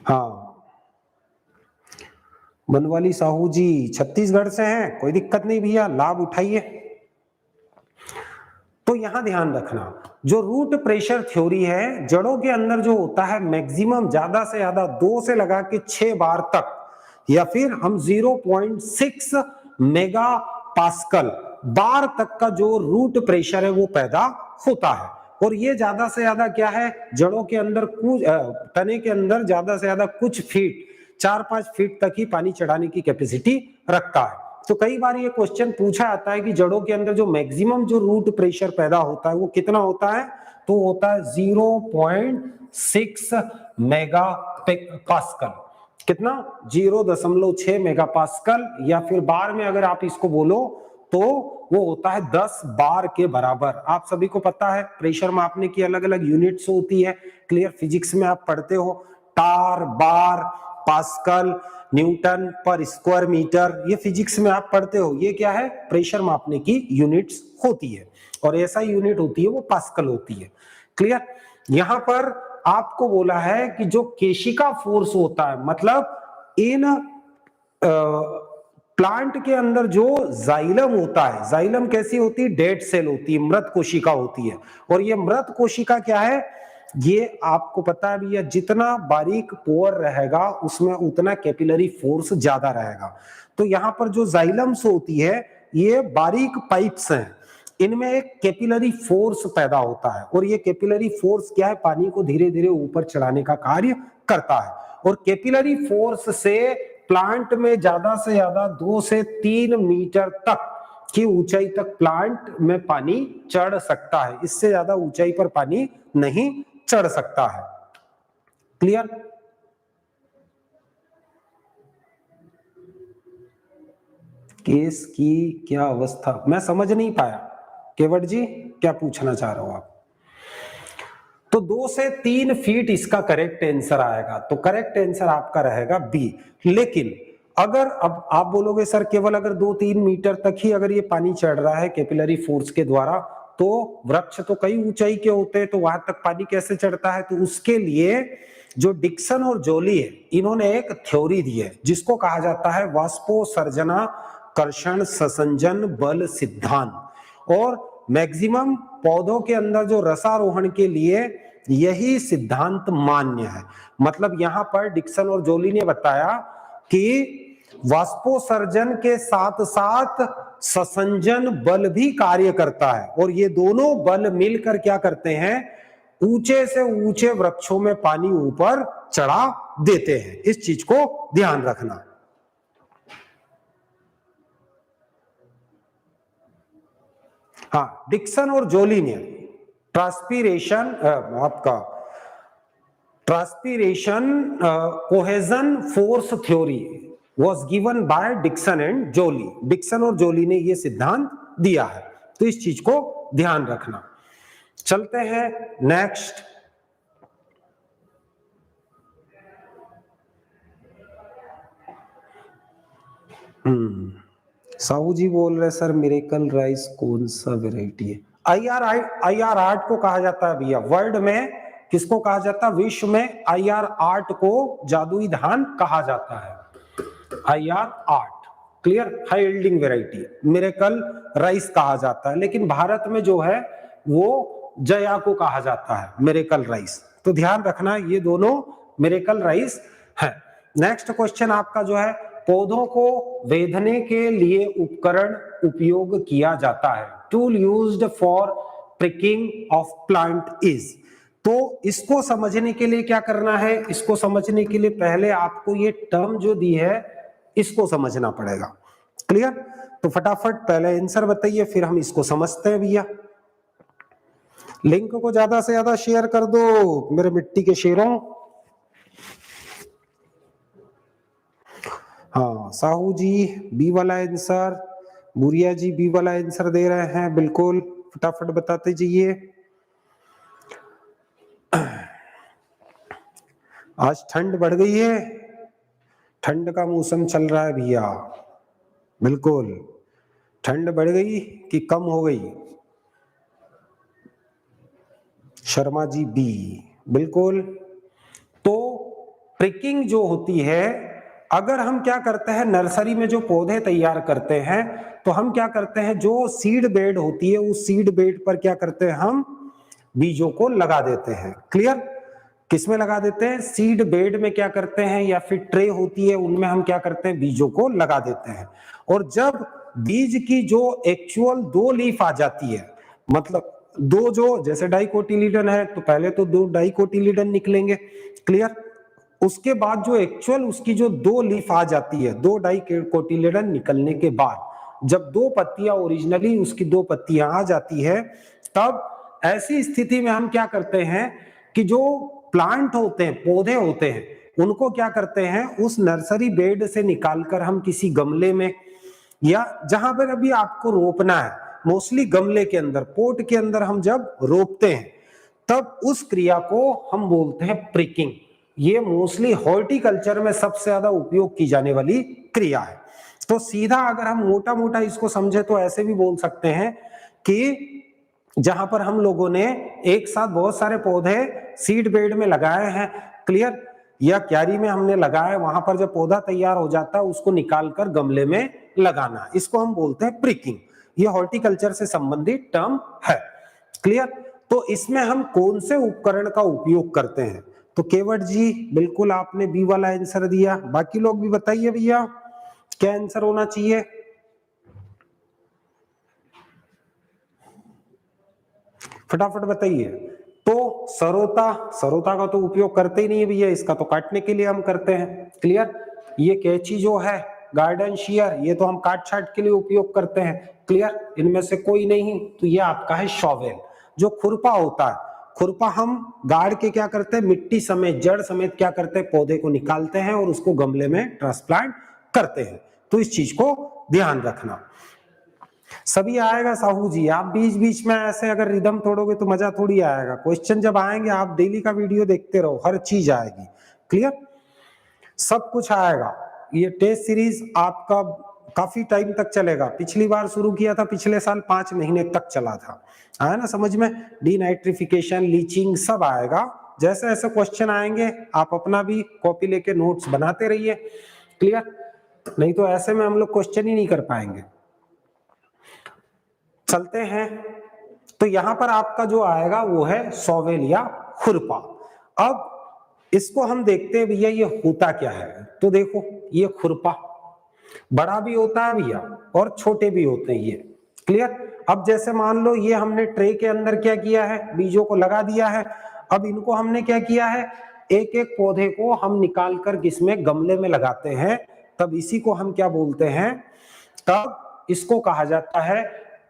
हाँ, बनवाली साहू जी छत्तीसगढ़ से हैं, कोई दिक्कत नहीं भैया, लाभ उठाइए। तो यहां ध्यान रखना, जो रूट प्रेशर थ्योरी है, जड़ों के अंदर जो होता है मैक्सिमम ज्यादा से ज्यादा 2 से लगा के 6 बार तक, या फिर हम 0.6 मेगा पास्कल बार तक का जो रूट प्रेशर है वो पैदा होता है। और ये ज्यादा से ज्यादा क्या है, जड़ों के अंदर कुछ तने के अंदर ज्यादा से ज्यादा कुछ फीट, 4-5 फीट तक ही पानी चढ़ाने की कैपेसिटी रखता है। तो कई बार ये क्वेश्चन पूछा जाता है कि जड़ों के अंदर जो मैक्सिमम जो रूट प्रेशर पैदा होता है वो कितना होता है, तो होता है 0.6 मेगा पास्कल। कितना, 0.6 मेगा पास्कल, या फिर बार में अगर आप इसको बोलो तो वो होता है 10 बार के बराबर। आप सभी को पता है प्रेशर मापने की अलग अलग यूनिट्स होती है, क्लियर। फिजिक्स में आप पढ़ते हो टार, बार, पास्कल, न्यूटन पर स्क्वायर मीटर, ये फिजिक्स में आप पढ़ते हो। ये क्या है, प्रेशर मापने की यूनिट्स होती है। और ऐसा यूनिट होती है वो पास्कल होती है, क्लियर। यहां पर आपको बोला है कि जो केशिका फोर्स होता है, मतलब इन प्लांट के अंदर जो जाइलम होता है, जाइलम कैसी होती है, डेड सेल होती है, मृत कोशिका होती है। और ये मृत कोशिका क्या है, ये आपको पता है भैया, जितना बारीक पोर रहेगा उसमें उतना कैपिलरी फोर्स ज्यादा रहेगा। तो यहां पर जो जाइलम्स होती है ये बारीक पाइप्स हैं, इनमें एक कैपिलरी फोर्स पैदा होता है। और ये कैपिलरी फोर्स क्या है, पानी को धीरे धीरे ऊपर चढ़ाने का कार्य करता है। और कैपिलरी फोर्स से प्लांट में ज्यादा से ज्यादा 2 से 3 मीटर तक की ऊंचाई तक प्लांट में पानी चढ़ सकता है। इससे ज्यादा ऊंचाई पर पानी नहीं चढ़ सकता है, क्लियर। केस की क्या अवस्था, मैं समझ नहीं पाया केवट जी, क्या पूछना चाह रहे हो आप। तो 2 से 3 फीट इसका करेक्ट आंसर आएगा। तो करेक्ट आंसर आपका रहेगा बी। लेकिन अगर अब आप बोलोगे सर केवल अगर 2-3 मीटर तक ही अगर ये पानी चढ़ रहा है कैपिलरी फोर्स के द्वारा, तो वृक्ष तो कई ऊंचाई के होते हैं, तो वहां तक पानी कैसे चढ़ता है। तो उसके लिए जो डिक्सन और जोली है, इन्होंने एक थ्योरी दी है जिसको कहा जाता है वाष्पोत्सर्जना कर्षण ससंजन बल सिद्धांत। और मैक्सिमम पौधों के अंदर जो रसारोहण के लिए यही सिद्धांत मान्य है। मतलब यहां पर डिक्सन और जोली ने बताया कि वाष्पोत्सर्जन के साथ साथ ससंजन बल भी कार्य करता है, और ये दोनों बल मिलकर क्या करते हैं, ऊंचे से ऊंचे वृक्षों में पानी ऊपर चढ़ा देते हैं। इस चीज को ध्यान रखना। हाँ, डिक्सन और जोली ने transpiration cohesion force theory, was given by Dixon and Joly. Dixon और जोली ने ये सिद्धांत दिया है, तो इस चीज को ध्यान रखना। चलते हैं नेक्स्ट। साहू जी बोल रहे सर मिरेकल राइस कौन सा वेराइटी है? IR आर्ट को कहा जाता है भैया, वर्ल्ड में किसको कहा जाता है? विश्व में IR आर्ट को जादुई धान कहा जाता है। IR art clear, high yielding variety, miracle rice कहा जाता है, लेकिन भारत में जो है वो जया को कहा जाता है, मिरेकल राइस। तो ध्यान रखना ये दोनों मिरेकल राइस है। नेक्स्ट क्वेश्चन आपका जो है, पौधों को वेधने के लिए उपकरण उपयोग किया जाता है। Tool used for pricking of plant is. तो इसको समझने के लिए क्या करना है? इसको समझने के लिए पहले आपको ये टर्म जो दी है इसको समझना पड़ेगा। क्लियर? तो फटाफट पहले आंसर बताइए, फिर हम इसको समझते हैं भैया। लिंक को ज्यादा से ज्यादा शेयर कर दो मेरे मिट्टी के शेरों। हाँ, साहू जी बी वाला आंसर, बुरिया जी बी वाला आंसर दे रहे हैं, बिल्कुल फटाफट बताते जाइए। आज ठंड बढ़ गई है, ठंड का मौसम चल रहा है भैया, बिल्कुल ठंड बढ़ गई कि कम हो गई? शर्मा जी बी, बिल्कुल। तो प्रिकिंग जो होती है, अगर हम क्या करते हैं नर्सरी में जो पौधे तैयार करते हैं, तो हम क्या करते हैं, जो सीड बेड होती है उस सीड बेड पर क्या करते हैं, हम बीजों को लगा देते हैं। क्लियर? किसमें लगा देते हैं? सीड बेड में क्या करते हैं, या फिर ट्रे होती है उनमें हम क्या करते हैं, बीजों को लगा देते हैं। और जब बीज की जो एक्चुअल 2 लीफ आ जाती है, मतलब दो, जो जैसे डाइकोटिलीडन है तो पहले तो 2 डाइकोटिलीडन निकलेंगे। क्लियर? उसके बाद जो एक्चुअल उसकी जो 2 लीफ आ जाती है, 2 डाइकोटिलीडन निकलने के बाद जब 2 पत्तियां ओरिजिनली उसकी 2 पत्तियां आ जाती है, तब ऐसी स्थिति में हम क्या करते हैं कि जो प्लांट होते हैं, पौधे होते हैं, उनको क्या करते हैं, उस नर्सरी बेड से निकालकर हम किसी गमले में, या जहां पर अभी आपको रोपना है, मोस्टली गमले के अंदर, पोट के अंदर हम जब रोपते हैं, तब उस क्रिया को हम बोलते हैं प्रिकिंग। ये मोस्टली हॉर्टिकल्चर में सबसे ज्यादा उपयोग की जाने वाली क्रिया है। तो सीधा अगर हम मोटा मोटा इसको समझे तो ऐसे भी बोल सकते हैं कि जहां पर हम लोगों ने एक साथ बहुत सारे पौधे सीड बेड में लगाए हैं, क्लियर, या क्यारी में हमने लगाया, वहां पर जब पौधा तैयार हो जाता है उसको निकालकर गमले में लगाना, इसको हम बोलते हैं प्रिकिंग। ये हॉर्टिकल्चर से संबंधित टर्म है। क्लियर? तो इसमें हम कौन से उपकरण का उपयोग करते हैं? तो केवट जी बिल्कुल आपने बी वाला आंसर दिया, बाकी लोग भी बताइए भैया क्या आंसर होना चाहिए। फटाफट बताइए। तो सरोता का तो उपयोग करते ही नहीं है भैया, इसका तो काटने के लिए हम करते हैं। क्लियर? ये कैंची जो है, गार्डन शेयर, ये तो हम काट छाट के लिए उपयोग करते हैं। क्लियर? इनमें से कोई नहीं, तो ये आपका है शॉवेल। जो खुरपा होता है, खुरपा हम गाड़ के क्या करते हैं, मिट्टी समेत, जड़ समेत क्या करते हैं, पौधे को निकालते हैं और उसको गमले में ट्रांसप्लांट करते हैं। तो इस चीज को ध्यान रखना। सभी आएगा साहू जी, आप बीच बीच में ऐसे अगर रिदम तोड़ोगे तो मजा थोड़ी आएगा। क्वेश्चन जब आएंगे आप डेली का वीडियो देखते रहो, हर चीज आएगी। क्लियर? सब कुछ आएगा। ये टेस्ट सीरीज आपका काफी टाइम तक चलेगा। पिछली बार शुरू किया था, पिछले साल 5 महीने तक चला था। आया ना समझ में? डीनाइट्रिफिकेशन, लीचिंग सब आएगा। जैसे ऐसे क्वेश्चन आएंगे आप अपना भी कॉपी लेके नोट्स बनाते रहिए। क्लियर? नहीं तो ऐसे में हम लोग क्वेश्चन ही नहीं कर पाएंगे। चलते हैं। तो यहां पर आपका जो आएगा वो है शॉवेल या खुरपा। अब इसको हम देखते हैं भैया ये होता क्या है। तो देखो ये खुरपा बड़ा भी होता है भैया और छोटे भी होते हैं ये। क्लियर? अब जैसे मान लो ये हमने ट्रे के अंदर क्या किया है, बीजों को लगा दिया है। अब इनको हमने क्या किया है, एक एक पौधे को हम निकाल कर किसमें, गमले में लगाते हैं। तब इसी को हम क्या बोलते हैं, तब इसको कहा जाता है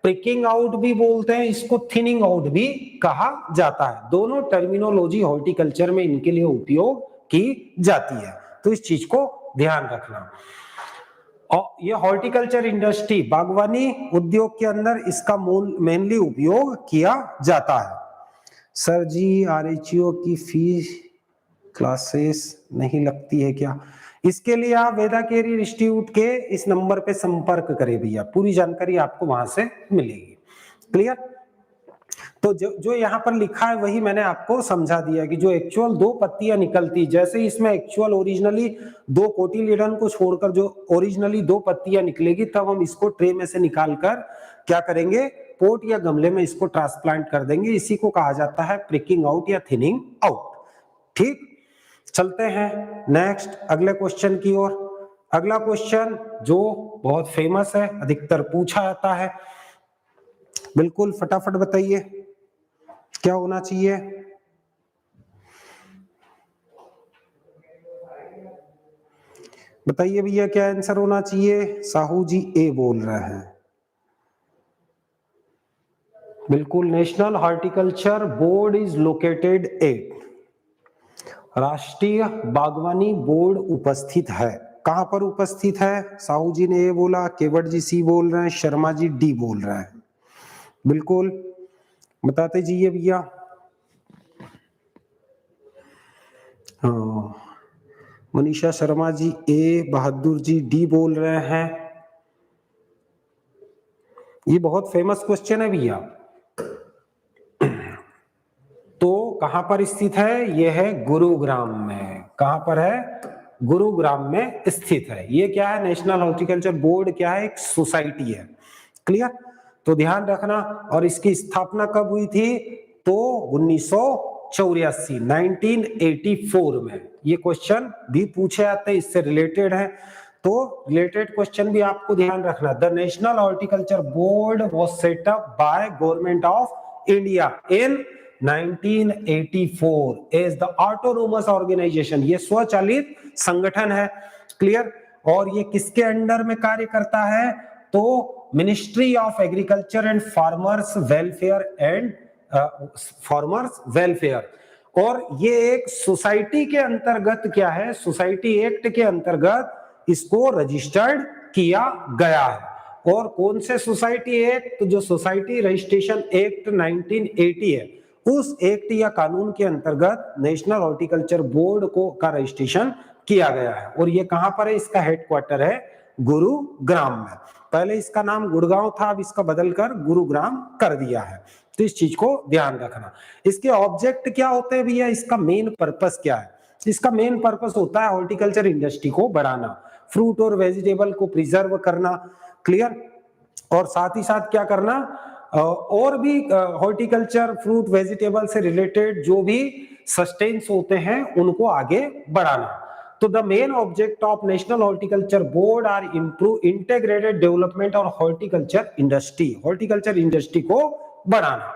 प्रिकिंग आउट भी बोलते हैं, इसको थिनिंग आउट भी कहा जाता है। दोनों टर्मिनोलॉजी हॉर्टिकल्चर में इनके लिए उपयोग की जाती है। तो इस चीज को ध्यान रखना। और ये हॉर्टिकल्चर इंडस्ट्री, बागवानी उद्योग के अंदर इसका मेनली उपयोग किया जाता है। सर जी आरएचओ की फीस क्लासेस नहीं लगती है क्या? इसके लिए आप वेदा कैरियर इंस्टीट्यूट के इस नंबर पे संपर्क करें भैया, पूरी जानकारी आपको वहां से मिलेगी। क्लियर? तो जो यहाँ पर लिखा है वही मैंने आपको समझा दिया कि जो एक्चुअल 2 पत्तियां निकलती, जैसे इसमें एक्चुअल ओरिजिनली 2 कोटिलीडन को छोड़कर जो ओरिजिनली 2 पत्तियां निकलेगी, तब हम इसको ट्रे में से निकालकर क्या करेंगे, पोट या गमले में इसको ट्रांसप्लांट कर देंगे। इसी को कहा जाता है प्रिकिंग आउट या थिनिंग आउट। ठीक, चलते हैं नेक्स्ट अगले क्वेश्चन की ओर। अगला क्वेश्चन जो बहुत फेमस है, अधिकतर पूछा जाता है, बिल्कुल फटाफट बताइए क्या होना चाहिए? बताइए भैया क्या आंसर होना चाहिए? साहू जी ए बोल रहे हैं। बिल्कुल, national horticulture board is located at, राष्ट्रीय बागवानी बोर्ड उपस्थित है। कहां पर उपस्थित है? साहू जी ने ए बोला, केवट जी सी बोल रहे हैं, शर्मा जी डी बोल रहे हैं। बिल्कुल बताते जाइए भैया। हाँ, मनीषा शर्मा जी ए, बहादुर जी डी बोल रहे हैं। ये बहुत फेमस क्वेश्चन है भैया। तो कहां पर स्थित है? यह है गुरुग्राम में। कहां पर है? गुरुग्राम में स्थित है। ये क्या है? नेशनल हॉर्टिकल्चर बोर्ड क्या है? एक सोसाइटी है। क्लियर? तो ध्यान रखना। और इसकी स्थापना कब हुई थी? तो 1984 1984 में। ये क्वेश्चन भी पूछे जाते हैं, इससे रिलेटेड है, तो रिलेटेड क्वेश्चन भी आपको ध्यान रखना। The national horticulture board was set up by government of India in 1984 as the autonomous organisation. ये स्वचालित संगठन है। क्लियर? और ये किसके अंडर में कार्य करता है? तो ministry of agriculture and farmers welfare. और ये एक सोसाइटी के अंतर्गत क्या है? सोसाइटी एक्ट के अंतर्गत इसको रजिस्टर्ड किया गया है। और कौन से सोसाइटी एक्ट? तो जो सोसाइटी रजिस्ट्रेशन एक्ट 1980 है, उस एक्ट या कानून के अंतर्गत नेशनल हॉर्टिकल्चर बोर्ड को का रजिस्ट्रेशन किया गया है। और ये कहां पर है? इसका हेडक्वार्टर है गुरुग्राम में। पहले इसका नाम गुड़गांव था, अब इसका बदलकर गुरुग्राम कर दिया है। तो इस चीज को ध्यान रखना। इसके ऑब्जेक्ट क्या होते हैं भैया? इसका मेन पर्पस क्या है? इसका मेन पर्पस होता है हॉर्टिकल्चर इंडस्ट्री को बढ़ाना, फ्रूट और वेजिटेबल को प्रिजर्व करना। क्लियर? और साथ ही साथ क्या करना, और भी हॉर्टिकल्चर फ्रूट वेजिटेबल से रिलेटेड जो भी सस्टेन्स होते हैं उनको आगे बढ़ाना। तो the main object of national horticulture board are improve integrated development और हॉर्टिकल्चर इंडस्ट्री को बढ़ाना,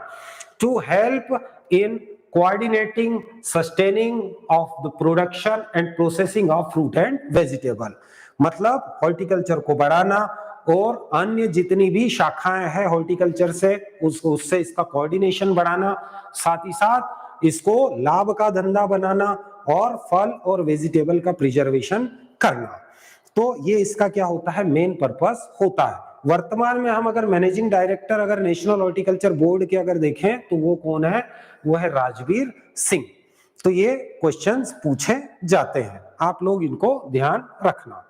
to help in coordinating sustaining of the production and processing of fruit and vegetable। मतलब हॉर्टिकल्चर को बढ़ाना और अन्य जितनी भी शाखाएं हैं हॉर्टिकल्चर से उससे इसका कोऑर्डिनेशन बढ़ाना, साथ ही साथ इसको लाभ का धंधा बनाना और फल और वेजिटेबल का प्रिजर्वेशन करना। तो ये इसका क्या होता है? मेन पर्पस होता है। वर्तमान में हम अगर मैनेजिंग डायरेक्टर अगर नेशनल हॉर्टिकल्चर बोर्ड के अगर देखें तो वो कौन है? वो है राजवीर सिंह। तो ये क्वेश्चंस पूछे जाते हैं, आप लोग इनको ध्यान रखना।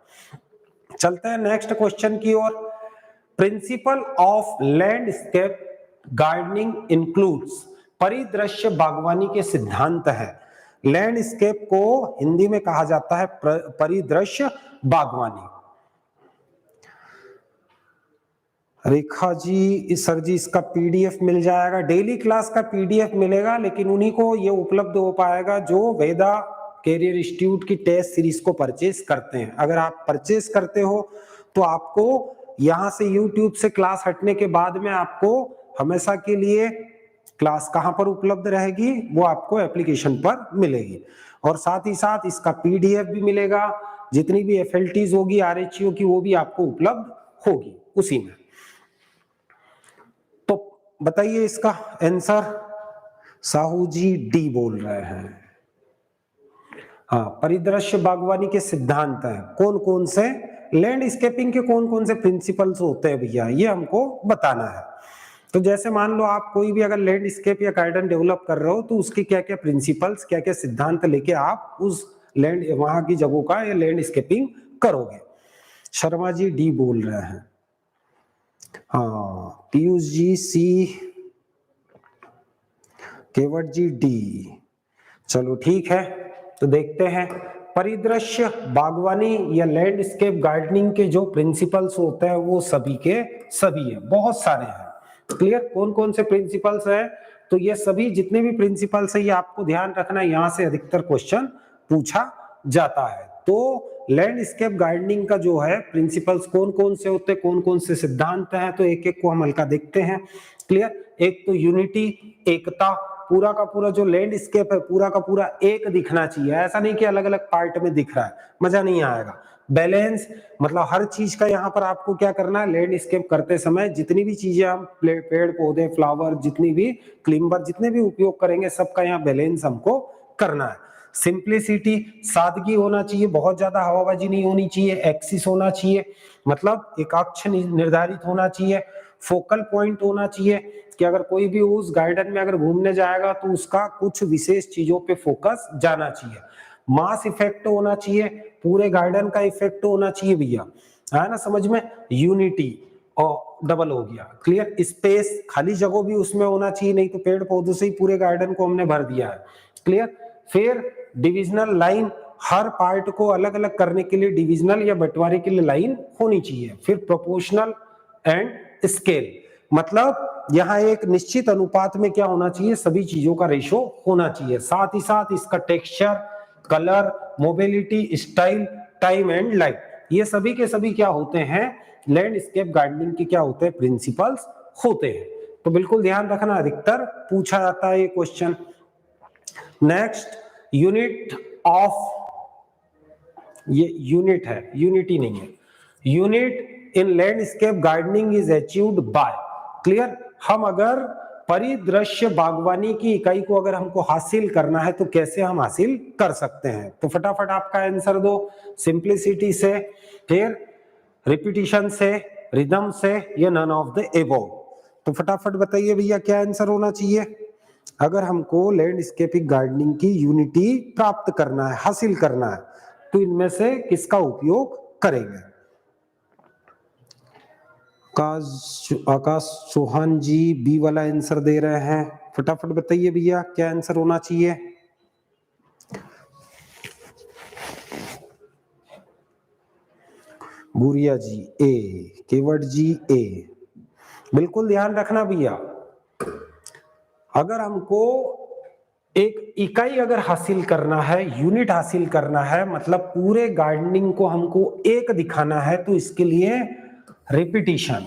चलते हैं नेक्स्ट क्वेश्चन की ओर। Principle of landscape gardening includes, परिदृश्य बागवानी के सिद्धांत है। लैंडस्केप को हिंदी में कहा जाता है परिदृश्य बागवानी। रेखा जी, सर जी इसका पीडीएफ मिल जाएगा, डेली क्लास का पीडीएफ मिलेगा, लेकिन उन्हीं को ये उपलब्ध हो पाएगा जो वेदा कैरियर इंस्टीट्यूट की टेस्ट सीरीज को परचेस करते हैं। अगर आप परचेस करते हो तो आपको यहां से यूट्यूब से क्लास हटने के बाद में आपको हमेशा के लिए क्लास कहां पर उपलब्ध रहेगी? वो आपको एप्लीकेशन पर मिलेगी। और साथ ही साथ इसका पीडीएफ भी मिलेगा, जितनी भी एफएलटीज होगी आरएचयू की वो भी आपको उपलब्ध होगी उसी में। तो बताइए इसका आंसर। साहू जी डी बोल रहे हैं। हाँ, परिदृश्य बागवानी के सिद्धांत हैं, कौन कौन से? लैंडस्केपिंग के कौन कौन से प्रिंसिपल्स होते हैं भैया, ये हमको बताना है। तो जैसे मान लो आप कोई भी अगर लैंडस्केप या गार्डन डेवलप कर रहे हो तो उसकी क्या क्या प्रिंसिपल्स, क्या क्या सिद्धांत लेके आप उस लैंड वहां की जगहों का या लैंडस्केपिंग करोगे। शर्मा जी डी बोल रहे हैं, हाँ पीयूष जी सी, केवट जी डी। चलो ठीक है, तो देखते हैं परिदृश्य बागवानी या लैंडस्केप गार्डनिंग के जो प्रिंसिपल्स होते हैं वो सभी के सभी है, बहुत सारे हैं। क्लियर, कौन कौन से प्रिंसिपल्स हैं, तो ये सभी जितने भी प्रिंसिपल्स है ये आपको ध्यान रखना, यहाँ से अधिकतर क्वेश्चन पूछा जाता है। तो लैंडस्केप गार्डनिंग का जो है प्रिंसिपल्स कौन कौन से होते हैं, कौन कौन से सिद्धांत हैं, तो एक एक को हम हल्का देखते हैं। क्लियर, एक तो यूनिटी, एकता, पूरा का पूरा जो लैंडस्केप है पूरा का पूरा एक दिखना चाहिए, ऐसा नहीं कि अलग अलग पार्ट में दिख रहा है, मजा नहीं आएगा। बैलेंस, मतलब हर चीज का यहाँ पर आपको क्या करना है, लैंडस्केप करते समय जितनी भी चीजें हम पेड़ पौधे फ्लावर जितनी भी क्लिम्बर जितने भी उपयोग करेंगे सबका यहाँ बैलेंस हमको करना है। सिंप्लिसिटी, सादगी होना चाहिए, बहुत ज्यादा हवाबाजी नहीं होनी चाहिए, एक्सिस होना चाहिए, मतलब एक अक्ष निर्धारित होना चाहिए, फोकल पॉइंट होना चाहिए कि अगर कोई भी उस गार्डन में अगर घूमने जाएगा तो उसका कुछ विशेष चीजों पे फोकस जाना चाहिए। मास इफेक्ट होना चाहिए, पूरे गार्डन का इफेक्ट होना चाहिए भैया, है ना समझ में। यूनिटी और डबल हो गया। क्लियर, स्पेस, खाली जगह भी उसमें होना चाहिए, नहीं तो पेड़ पौधों से ही पूरे गार्डन को हमने भर दिया है। क्लियर, फिर डिविजनल लाइन, हर पार्ट को अलग अलग करने के लिए डिविजनल या बंटवारे के लिए लाइन होनी चाहिए। फिर प्रोपोर्शनल एंड स्केल, मतलब यहाँ एक निश्चित अनुपात में क्या होना चाहिए, सभी चीजों का रेशो होना चाहिए। साथ ही साथ इसका texture, colour, mobility, style, time and light, ये सभी के सभी क्या होते हैं, लैंडस्केप गार्डनिंग के क्या होते हैं, प्रिंसिपल्स होते हैं। तो बिल्कुल ध्यान रखना, अधिकतर पूछा जाता है ये क्वेश्चन। नेक्स्ट, यूनिट ऑफ, ये यूनिट है, यूनिटी नहीं है। Unit in landscape gardening is achieved by. Clear, हम अगर परिदृश्य बागवानी की इकाई को अगर हमको हासिल करना है तो कैसे हम हासिल कर सकते हैं, तो फटाफट आपका आंसर दो। सिंप्लिसिटी से, फिर रिपीटिशन से, रिदम से, या नन ऑफ द एबोव। तो फटाफट बताइए भैया क्या आंसर होना चाहिए। अगर हमको लैंडस्केपिंग गार्डनिंग की यूनिटी प्राप्त करना है, हासिल करना है, तो इनमें से किसका उपयोग करेंगे। आकाश चौहान जी बी वाला आंसर दे रहे हैं, फटाफट बताइए भैया क्या आंसर होना चाहिए। बुरिया जी ए, केवट जी ए। बिल्कुल ध्यान रखना भैया, अगर हमको एक इकाई अगर हासिल करना है, यूनिट हासिल करना है, मतलब पूरे गार्डनिंग को हमको एक दिखाना है, तो इसके लिए रिपीटिशन,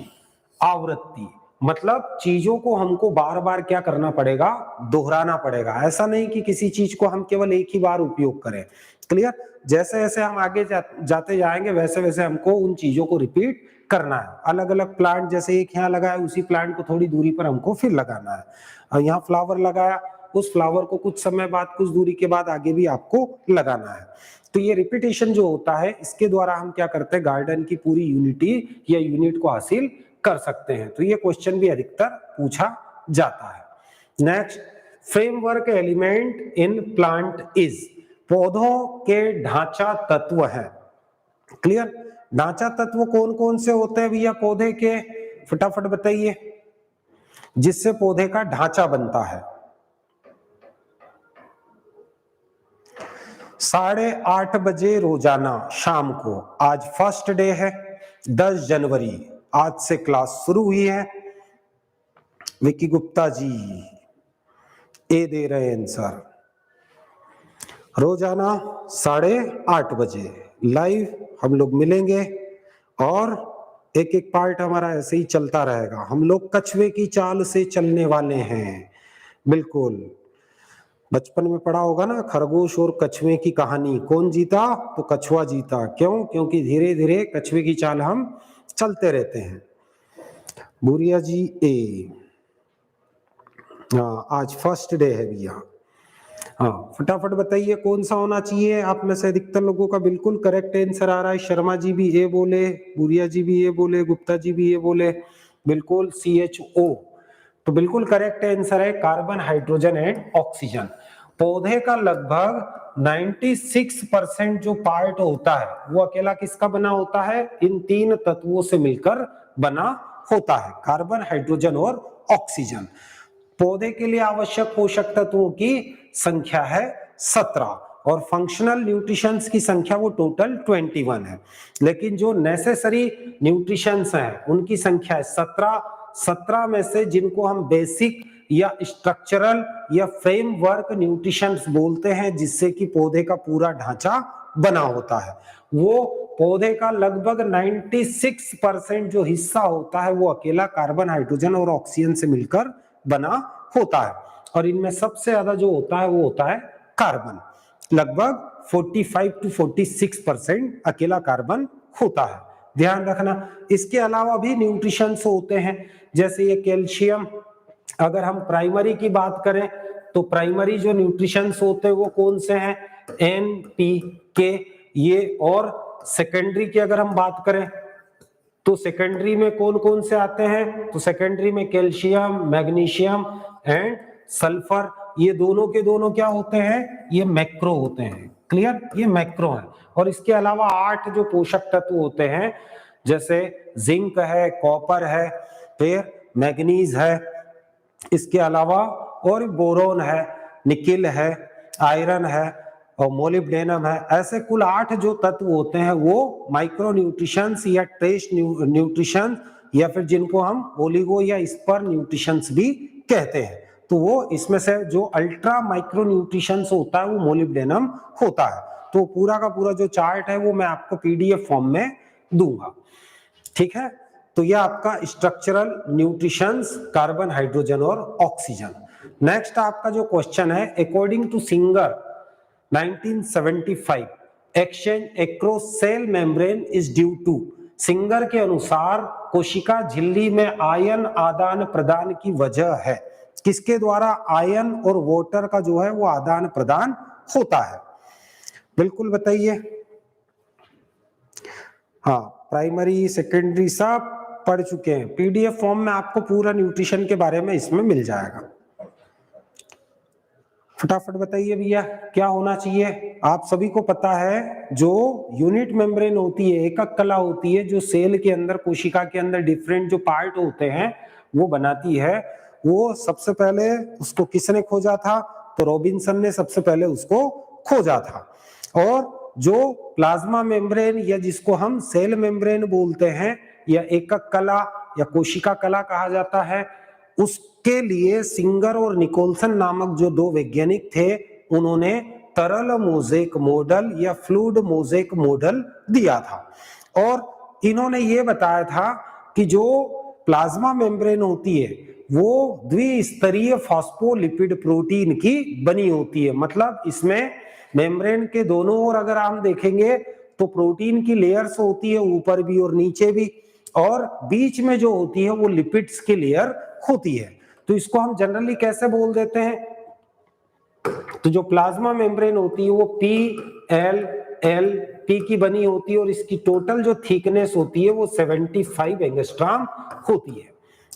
आवृत्ति, मतलब चीजों को हमको बार बार क्या करना पड़ेगा, दोहराना पड़ेगा। ऐसा नहीं कि किसी चीज को हम केवल एक ही बार उपयोग करें। क्लियर, जैसे जैसे हम आगे जाते जाएंगे वैसे वैसे हमको उन चीजों को रिपीट करना है। अलग अलग प्लांट, जैसे एक यहाँ लगा है उसी प्लांट को थोड़ी दूरी पर हमको फिर लगाना है, और यहाँ फ्लावर लगाया, उस फ्लावर को कुछ समय बाद, कुछ दूरी के बाद आगे भी आपको लगाना है। तो ये रिपीटेशन जो होता है, इसके द्वारा हम क्या करते हैं, गार्डन की पूरी यूनिटी या यूनिट को हासिल कर सकते हैं। तो ये क्वेश्चन भी अधिकतर पूछा जाता है। Next, framework element in plant is, पौधों के ढांचा तत्व है। क्लियर, ढांचा तत्व कौन कौन से होते हैं भैया पौधे के, फटाफट बताइए, जिससे पौधे का ढांचा बनता है। 8:30 बजे रोजाना शाम को, आज फर्स्ट डे है 10 जनवरी, आज से क्लास शुरू हुई है। विक्की गुप्ता जी ए दे रहे हैं आंसर, रोजाना 8:30 बजे लाइव हम लोग मिलेंगे, और एक एक पार्ट हमारा ऐसे ही चलता रहेगा। हम लोग कछुए की चाल से चलने वाले हैं। बिल्कुल, बचपन में पढ़ा होगा ना, खरगोश और कछुए की कहानी, कौन जीता, तो कछुआ जीता। क्यों, क्योंकि धीरे धीरे कछुए की चाल हम चलते रहते हैं। बुरिया जी ए, हाँ आज फर्स्ट डे है भैया। हाँ, फटाफट बताइए कौन सा होना चाहिए। आप में से अधिकतर लोगों का बिल्कुल करेक्ट आंसर आ रहा है। शर्मा जी भी ए बोले, बुरिया जी भी ए बोले, गुप्ता जी भी ए बोले, बिल्कुल CHO। तो बिल्कुल करेक्ट आंसर है कार्बन, हाइड्रोजन एंड ऑक्सीजन। पौधे का लगभग 96% जो पार्ट होता है वो अकेला किसका बना होता है? इन तीन तत्वों से मिलकर बना होता है, कार्बन, हाइड्रोजन और ऑक्सीजन। पौधे के लिए आवश्यक पोषक तत्वों की संख्या है 17 और फंक्शनल न्यूट्रिशंस की संख्या वो टोटल 21 है। लेकिन जो नेसेसरी न्यूट्रिशंस हैं उनकी संख्या है 17 में से जिनको हम बेसिक या स्ट्रक्चरल या फ्रेमवर्क न्यूट्रिशंस बोलते हैं, जिससे कि पौधे का पूरा ढांचा बना होता है, वो पौधे का लगभग 96% जो हिस्सा होता है वो अकेला कार्बन, हाइड्रोजन और ऑक्सीजन से मिलकर बना होता है। और इनमें सबसे ज्यादा जो होता है वो होता है कार्बन, लगभग 45 to 46% अकेला कार्बन होता है, ध्यान रखना। इसके अलावा भी न्यूट्रिशंस होते हैं, जैसे ये कैल्शियम। अगर हम प्राइमरी की बात करें तो प्राइमरी जो न्यूट्रिशंस होते हैं वो कौन से हैं? NPK ये। और सेकेंडरी की अगर हम बात करें तो सेकेंडरी में कौन कौन से आते हैं? तो सेकेंडरी में कैल्शियम, मैग्नीशियम एंड सल्फर, ये दोनों के दोनों क्या होते हैं? ये मैक्रो होते हैं। क्लियर? ये मैक्रो है। और इसके अलावा 8 जो पोषक तत्व होते हैं, जैसे जिंक है, कॉपर है, फिर मैग्नीज है, इसके अलावा और बोरोन है, निकिल है, आयरन है और मोलिब्डेनम है। ऐसे कुल 8 जो तत्व होते हैं वो माइक्रो न्यूट्रिशंस या ट्रेस न्यूट्रिशन या फिर जिनको हम ओलिगो या स्पर न्यूट्रिशंस भी कहते हैं। तो वो इसमें से जो अल्ट्रा माइक्रो न्यूट्रिशंस होता है वो मोलिब्डेनम होता है। तो पूरा का पूरा जो चार्ट है वो मैं आपको PDF फॉर्म में दूंगा, ठीक है। तो यह आपका स्ट्रक्चरल न्यूट्रिशंस, कार्बन, हाइड्रोजन और ऑक्सीजन। नेक्स्ट आपका जो क्वेश्चन है, according to Singer 1975 exchange across cell membrane is due to. Singer के अनुसार कोशिका झिल्ली में आयन आदान प्रदान की वजह है। किसके द्वारा आयन और वाटर का जो है वो आदान प्रदान होता है? बिल्कुल बताइए। हाँ, प्राइमरी सेकेंडरी सब पढ़ चुके हैं। PDF फॉर्म में आपको पूरा न्यूट्रिशन के बारे में इसमें मिल जाएगा। फटाफट बताइए भैया क्या होना चाहिए। आप सभी को पता है जो यूनिट मेम्ब्रेन होती है, एकक कला होती है, जो सेल के अंदर, कोशिका के अंदर डिफरेंट जो पार्ट होते हैं वो बनाती है, वो सबसे पहले उसको किसने खोजा था? तो रॉबिन्सन ने सबसे पहले उसको खोजा था। और जो प्लाज्मा मेम्ब्रेन या जिसको हम सेल मेम्ब्रेन बोलते हैं या एकक कला या कोशिका कला कहा जाता है, उसके लिए सिंगर और निकोलसन नामक जो 2 वैज्ञानिक थे, उन्होंने तरल मोज़ेक मॉडल या फ्लूइड मोज़ेक मॉडल दिया था। और इन्होंने ये बताया था कि जो प्लाज्मा मेम्ब्रेन होती है वो द्विस्तरीय फॉस्फोलिपिड प्रोटीन की बनी होती है। मतलब इसमें मेम्ब्रेन के दोनों ओर अगर हम देखेंगे तो प्रोटीन की लेयर्स होती है, ऊपर भी और नीचे भी, और बीच में जो होती है वो लिपिड्स की लेयर होती है। तो इसको हम जनरली कैसे बोल देते हैं? तो जो प्लाज्मा मेम्ब्रेन होती है वो PLLP की बनी होती है और इसकी टोटल जो थिकनेस होती है वो 75 एंगस्ट्रॉम होती है।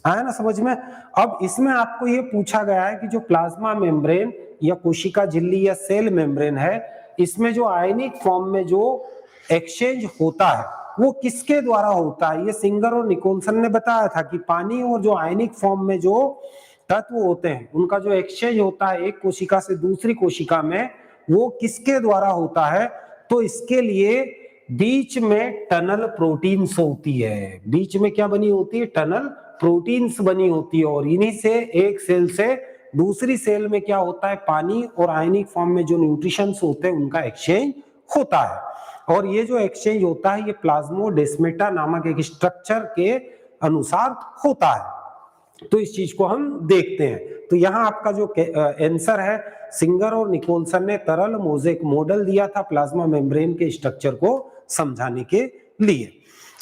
आया ना समझ में? अब इसमें आपको ये पूछा गया है कि जो प्लाज्मा मेम्ब्रेन या कोशिका झिल्ली या सेल मेम्ब्रेन है, इसमें जो आयनिक फॉर्म में जो एक्सचेंज होता है वो किसके द्वारा होता है? ये सिंगर और निकोलसन ने बताया था कि पानी और जो आयनिक फॉर्म में जो तत्व होते हैं उनका जो एक्सचेंज होता है एक कोशिका से दूसरी कोशिका में, वो किसके द्वारा होता है? तो इसके लिए बीच में टनल प्रोटीन्स होती है। बीच में क्या बनी होती है? टनल प्रोटीन्स बनी होती है। और इन्हीं से एक सेल से दूसरी सेल में क्या होता है? पानी और आयनिक फॉर्म में जो न्यूट्रिशंस होते हैं उनका एक्सचेंज होता है। और ये जो एक्सचेंज होता है ये प्लाज्मोडेस्माटा नामक एक स्ट्रक्चर के अनुसार होता है। तो इस चीज को हम देखते हैं। तो यहाँ आपका जो आंसर है, सिंगर और निकोलसन ने तरल मोज़ेक मॉडल दिया था प्लाज्मा मेम्ब्रेन के स्ट्रक्चर को समझाने के लिए।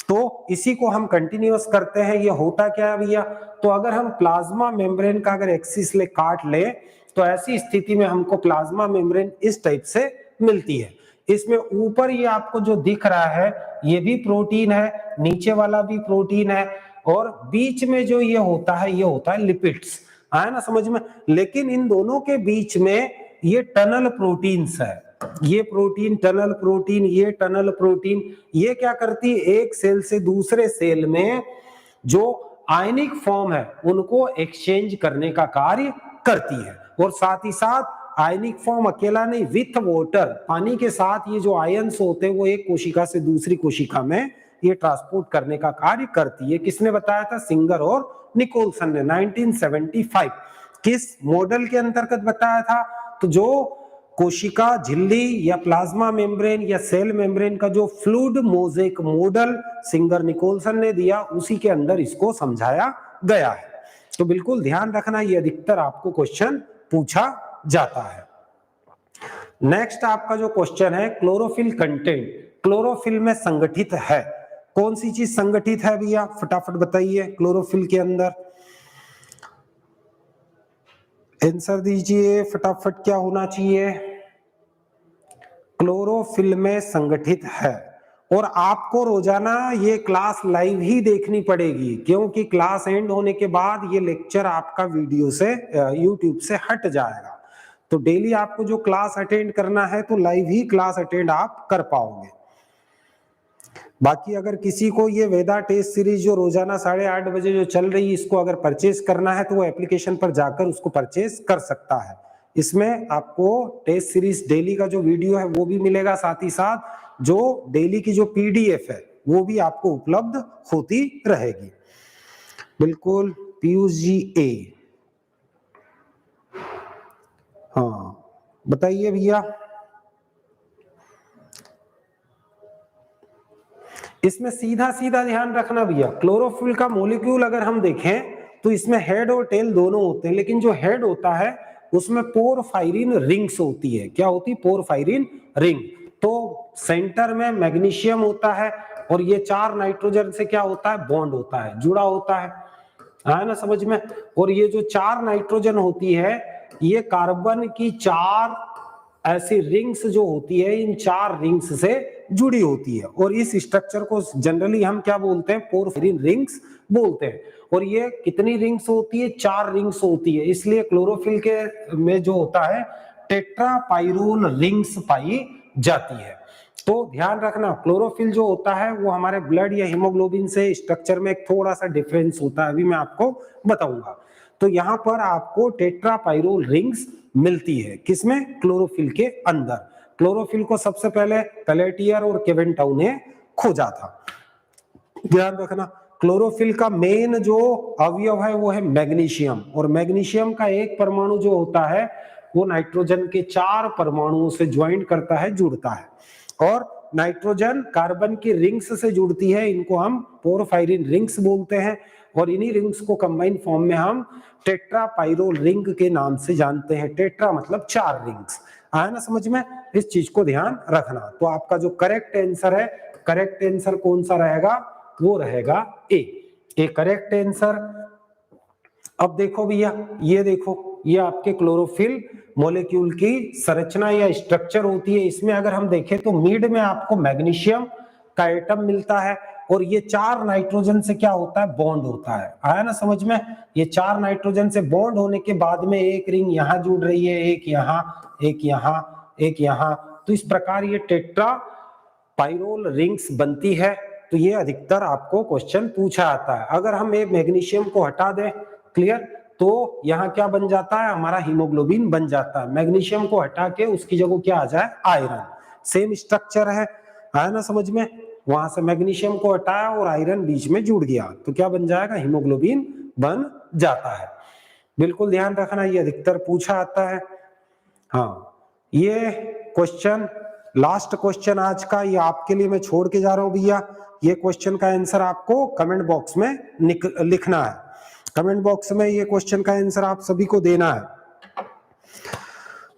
तो इसी को हम कंटिन्यूअस करते हैं। ये होता क्या है भैया, तो अगर हम प्लाज्मा मेम्ब्रेन का अगर एक्सिस ले काट ले तो ऐसी स्थिति में हमको प्लाज्मा मेम्ब्रेन इस टाइप से मिलती है। इसमें ऊपर ये आपको जो दिख रहा है ये भी प्रोटीन है, नीचे वाला भी प्रोटीन है, और बीच में जो ये होता है लिपिड्स, आया ना समझ में। लेकिन इन दोनों के बीच में ये टनल प्रोटीन्स है, ये प्रोटीन टनल प्रोटीन, ये टनल प्रोटीन, ये क्या करती है, एक सेल से दूसरे सेल में जो आयनिक फॉर्म है उनको एक्सचेंज करने का कार्य करती है। और साथ ही साथ आयनिक फॉर्म अकेला नहीं, विथ वाटर, पानी के साथ ये जो आयंस होते हैं वो एक कोशिका से दूसरी कोशिका में ये ट्रांसपोर्ट करने का कार्य करती है। किसने बताया था, सिंगर और निकोलसन ने 1975। किस मॉडल के अंतर्गत बताया था, तो जो कोशिका झिल्ली या प्लाज्मा मेम्ब्रेन या सेल मेम्ब्रेन का जो fluid mosaic model Singer Nicolson ने दिया उसी के अंदर इसको समझाया गया है। तो बिल्कुल ध्यान रखना, ये अधिकतर आपको क्वेश्चन पूछा जाता है। नेक्स्ट आपका जो क्वेश्चन है, क्लोरोफिल कंटेंट, क्लोरोफिल में संगठित है, कौन सी चीज संगठित है भैया, फटाफट बताइए। क्लोरोफिल के अंदर आंसर दीजिए फटाफट, क्या होना चाहिए। क्लोरोफिल में संगठित है। और आपको रोजाना ये क्लास लाइव ही देखनी पड़ेगी, क्योंकि क्लास एंड होने के बाद ये लेक्चर आपका वीडियो से यूट्यूब से हट जाएगा। तो डेली आपको जो क्लास अटेंड करना है तो लाइव ही क्लास अटेंड आप कर पाओगे। बाकी अगर किसी को ये वेदा टेस्ट सीरीज जो रोजाना 8:30 बजे जो चल रही है इसको अगर परचेज करना है तो वो एप्लीकेशन पर जाकर उसको परचेज कर सकता है। इसमें आपको टेस्ट सीरीज डेली का जो वीडियो है वो भी मिलेगा, साथ ही साथ जो डेली की जो पीडीएफ है वो भी आपको उपलब्ध होती रहेगी। बिल्कुल पीयूष जी ए, हाँ बताइए भैया। इसमें सीधा सीधा ध्यान रखना भैया, क्लोरोफिल का मॉलिक्यूल अगर हम देखें तो इसमें हेड और टेल दोनों होते हैं, लेकिन जो हेड होता है उसमें पोरफायरिन रिंग्स होती है। क्या होती है, पोरफायरिन रिंग। तो सेंटर में मैग्नीशियम होता है और ये 4 नाइट्रोजन से क्या होता है, बॉन्ड होता है, जुड़ा होता है ना समझ में। और ये जो 4 नाइट्रोजन होती है ये कार्बन की 4 ऐसी रिंग्स जो होती है इन 4 रिंग्स से जुड़ी होती है, और इस स्ट्रक्चर को जनरली हम क्या बोलते हैं, पोरफायरिन रिंग्स बोलते हैं। और ये कितनी रिंग्स होती है, 4 रिंग्स होती है, इसलिए क्लोरोफिल के में जो होता है टेट्रापाइरोल रिंग्स पाई जाती है। तो ध्यान रखना, क्लोरोफिल जो होता है वो हमारे ब्लड या हीमोग्लोबिन से स्ट्रक्चर में एक थोड़ा सा डिफरेंस होता है, अभी मैं आपको बताऊंगा। तो यहाँ पर आपको टेट्रापाइरोल रिंग्स मिलती है, किसमें, क्लोरोफिल के अंदर। क्लोरोफिल को सबसे पहले पेलेटियर और केवेंटाउ ने खोजा था। ध्यान रखना, क्लोरोफिल का मेन जो अवयव है वो है मैग्नीशियम, और मैग्नीशियम का एक परमाणु जो होता है वो नाइट्रोजन के 4 परमाणुओं से ज्वाइंट करता है, जुड़ता है, और नाइट्रोजन कार्बन की रिंग्स से जुड़ती है, इनको हम पोरफायरिन रिंग्स बोलते हैं। और इन्हीं रिंग्स को कंबाइन फॉर्म में हम टेट्रापाइरोल रिंग के नाम से जानते हैं। टेट्रा मतलब 4 रिंग्स, आया ना समझ में, इस चीज को ध्यान रखना। तो आपका जो करेक्ट आंसर है, करेक्ट आंसर कौन सा रहेगा, वो रहेगा ए करेक्ट आंसर। अब देखो भैया, ये देखो, ये आपके क्लोरोफिल मॉलिक्यूल की संरचना या स्ट्रक्चर होती है। इसमें अगर हम देखें तो मिड में आपको मैग्नीशियम का एटम मिलता है, और ये 4 नाइट्रोजन से क्या होता है, बॉन्ड होता है, आया ना समझ में। ये 4 नाइट्रोजन से बॉन्ड होने के बाद में एक रिंग यहाँ जुड़ रही है, एक यहाँ, एक यहाँ, एक यहाँ। तो इस प्रकार ये टेट्रा पाइरोल रिंग्स बनती है। तो ये अधिकतर आपको क्वेश्चन पूछा आता है। अगर हम ये मैग्नीशियम को हटा दें, क्लियर, तो यहाँ क्या बन जाता है, हमारा हीमोग्लोबिन बन जाता है। मैग्नीशियम को हटा के उसकी जगह क्या आ जाए, आयरन। सेम स्ट्रक्चर है, आया ना समझ में। वहां से मैग्नीशियम को हटाया और आयरन बीच में जुड़ गया, तो क्या बन जाएगा, हीमोग्लोबिन बन जाता है। बिल्कुल ध्यान रखना, ये अधिकतर पूछा आता है। हाँ, ये क्वेश्चन लास्ट क्वेश्चन आज का, ये आपके लिए मैं छोड़ के जा रहा हूं भैया। ये क्वेश्चन का आंसर आपको कमेंट बॉक्स में लिखना है। कमेंट बॉक्स में ये क्वेश्चन का आंसर आप सभी को देना है।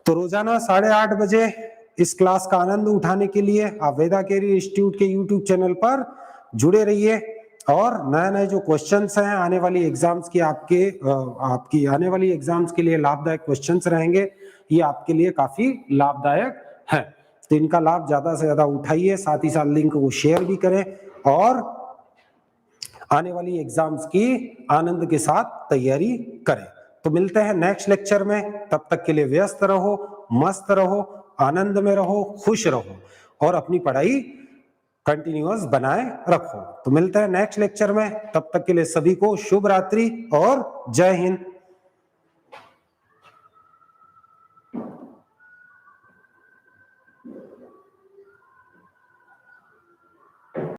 तो रोजाना 8:30 बजे इस क्लास का आनंद उठाने के लिए आप वेदा कैरियर इंस्टीट्यूट के यूट्यूब चैनल पर जुड़े रहिए और नए नए जो क्वेश्चंस हैं आने वाली एग्जाम्स की आपकी आने वाली एग्जाम्स के लिए लाभदायक क्वेश्चंस रहेंगे, ये आपके लिए काफी लाभदायक है। तो इनका लाभ ज्यादा से ज्यादा उठाइए, साथ ही साथ लिंक को शेयर भी करें और आने वाली एग्जाम्स की आनंद के साथ तैयारी करें। तो मिलते हैं नेक्स्ट लेक्चर में, तब तक के लिए व्यस्त रहो, मस्त रहो, आनंद में रहो, खुश रहो और अपनी पढ़ाई कंटिन्यूअस बनाए रखो। तो मिलते हैं नेक्स्ट लेक्चर में, तब तक के लिए सभी को शुभ रात्रि और जय हिंद।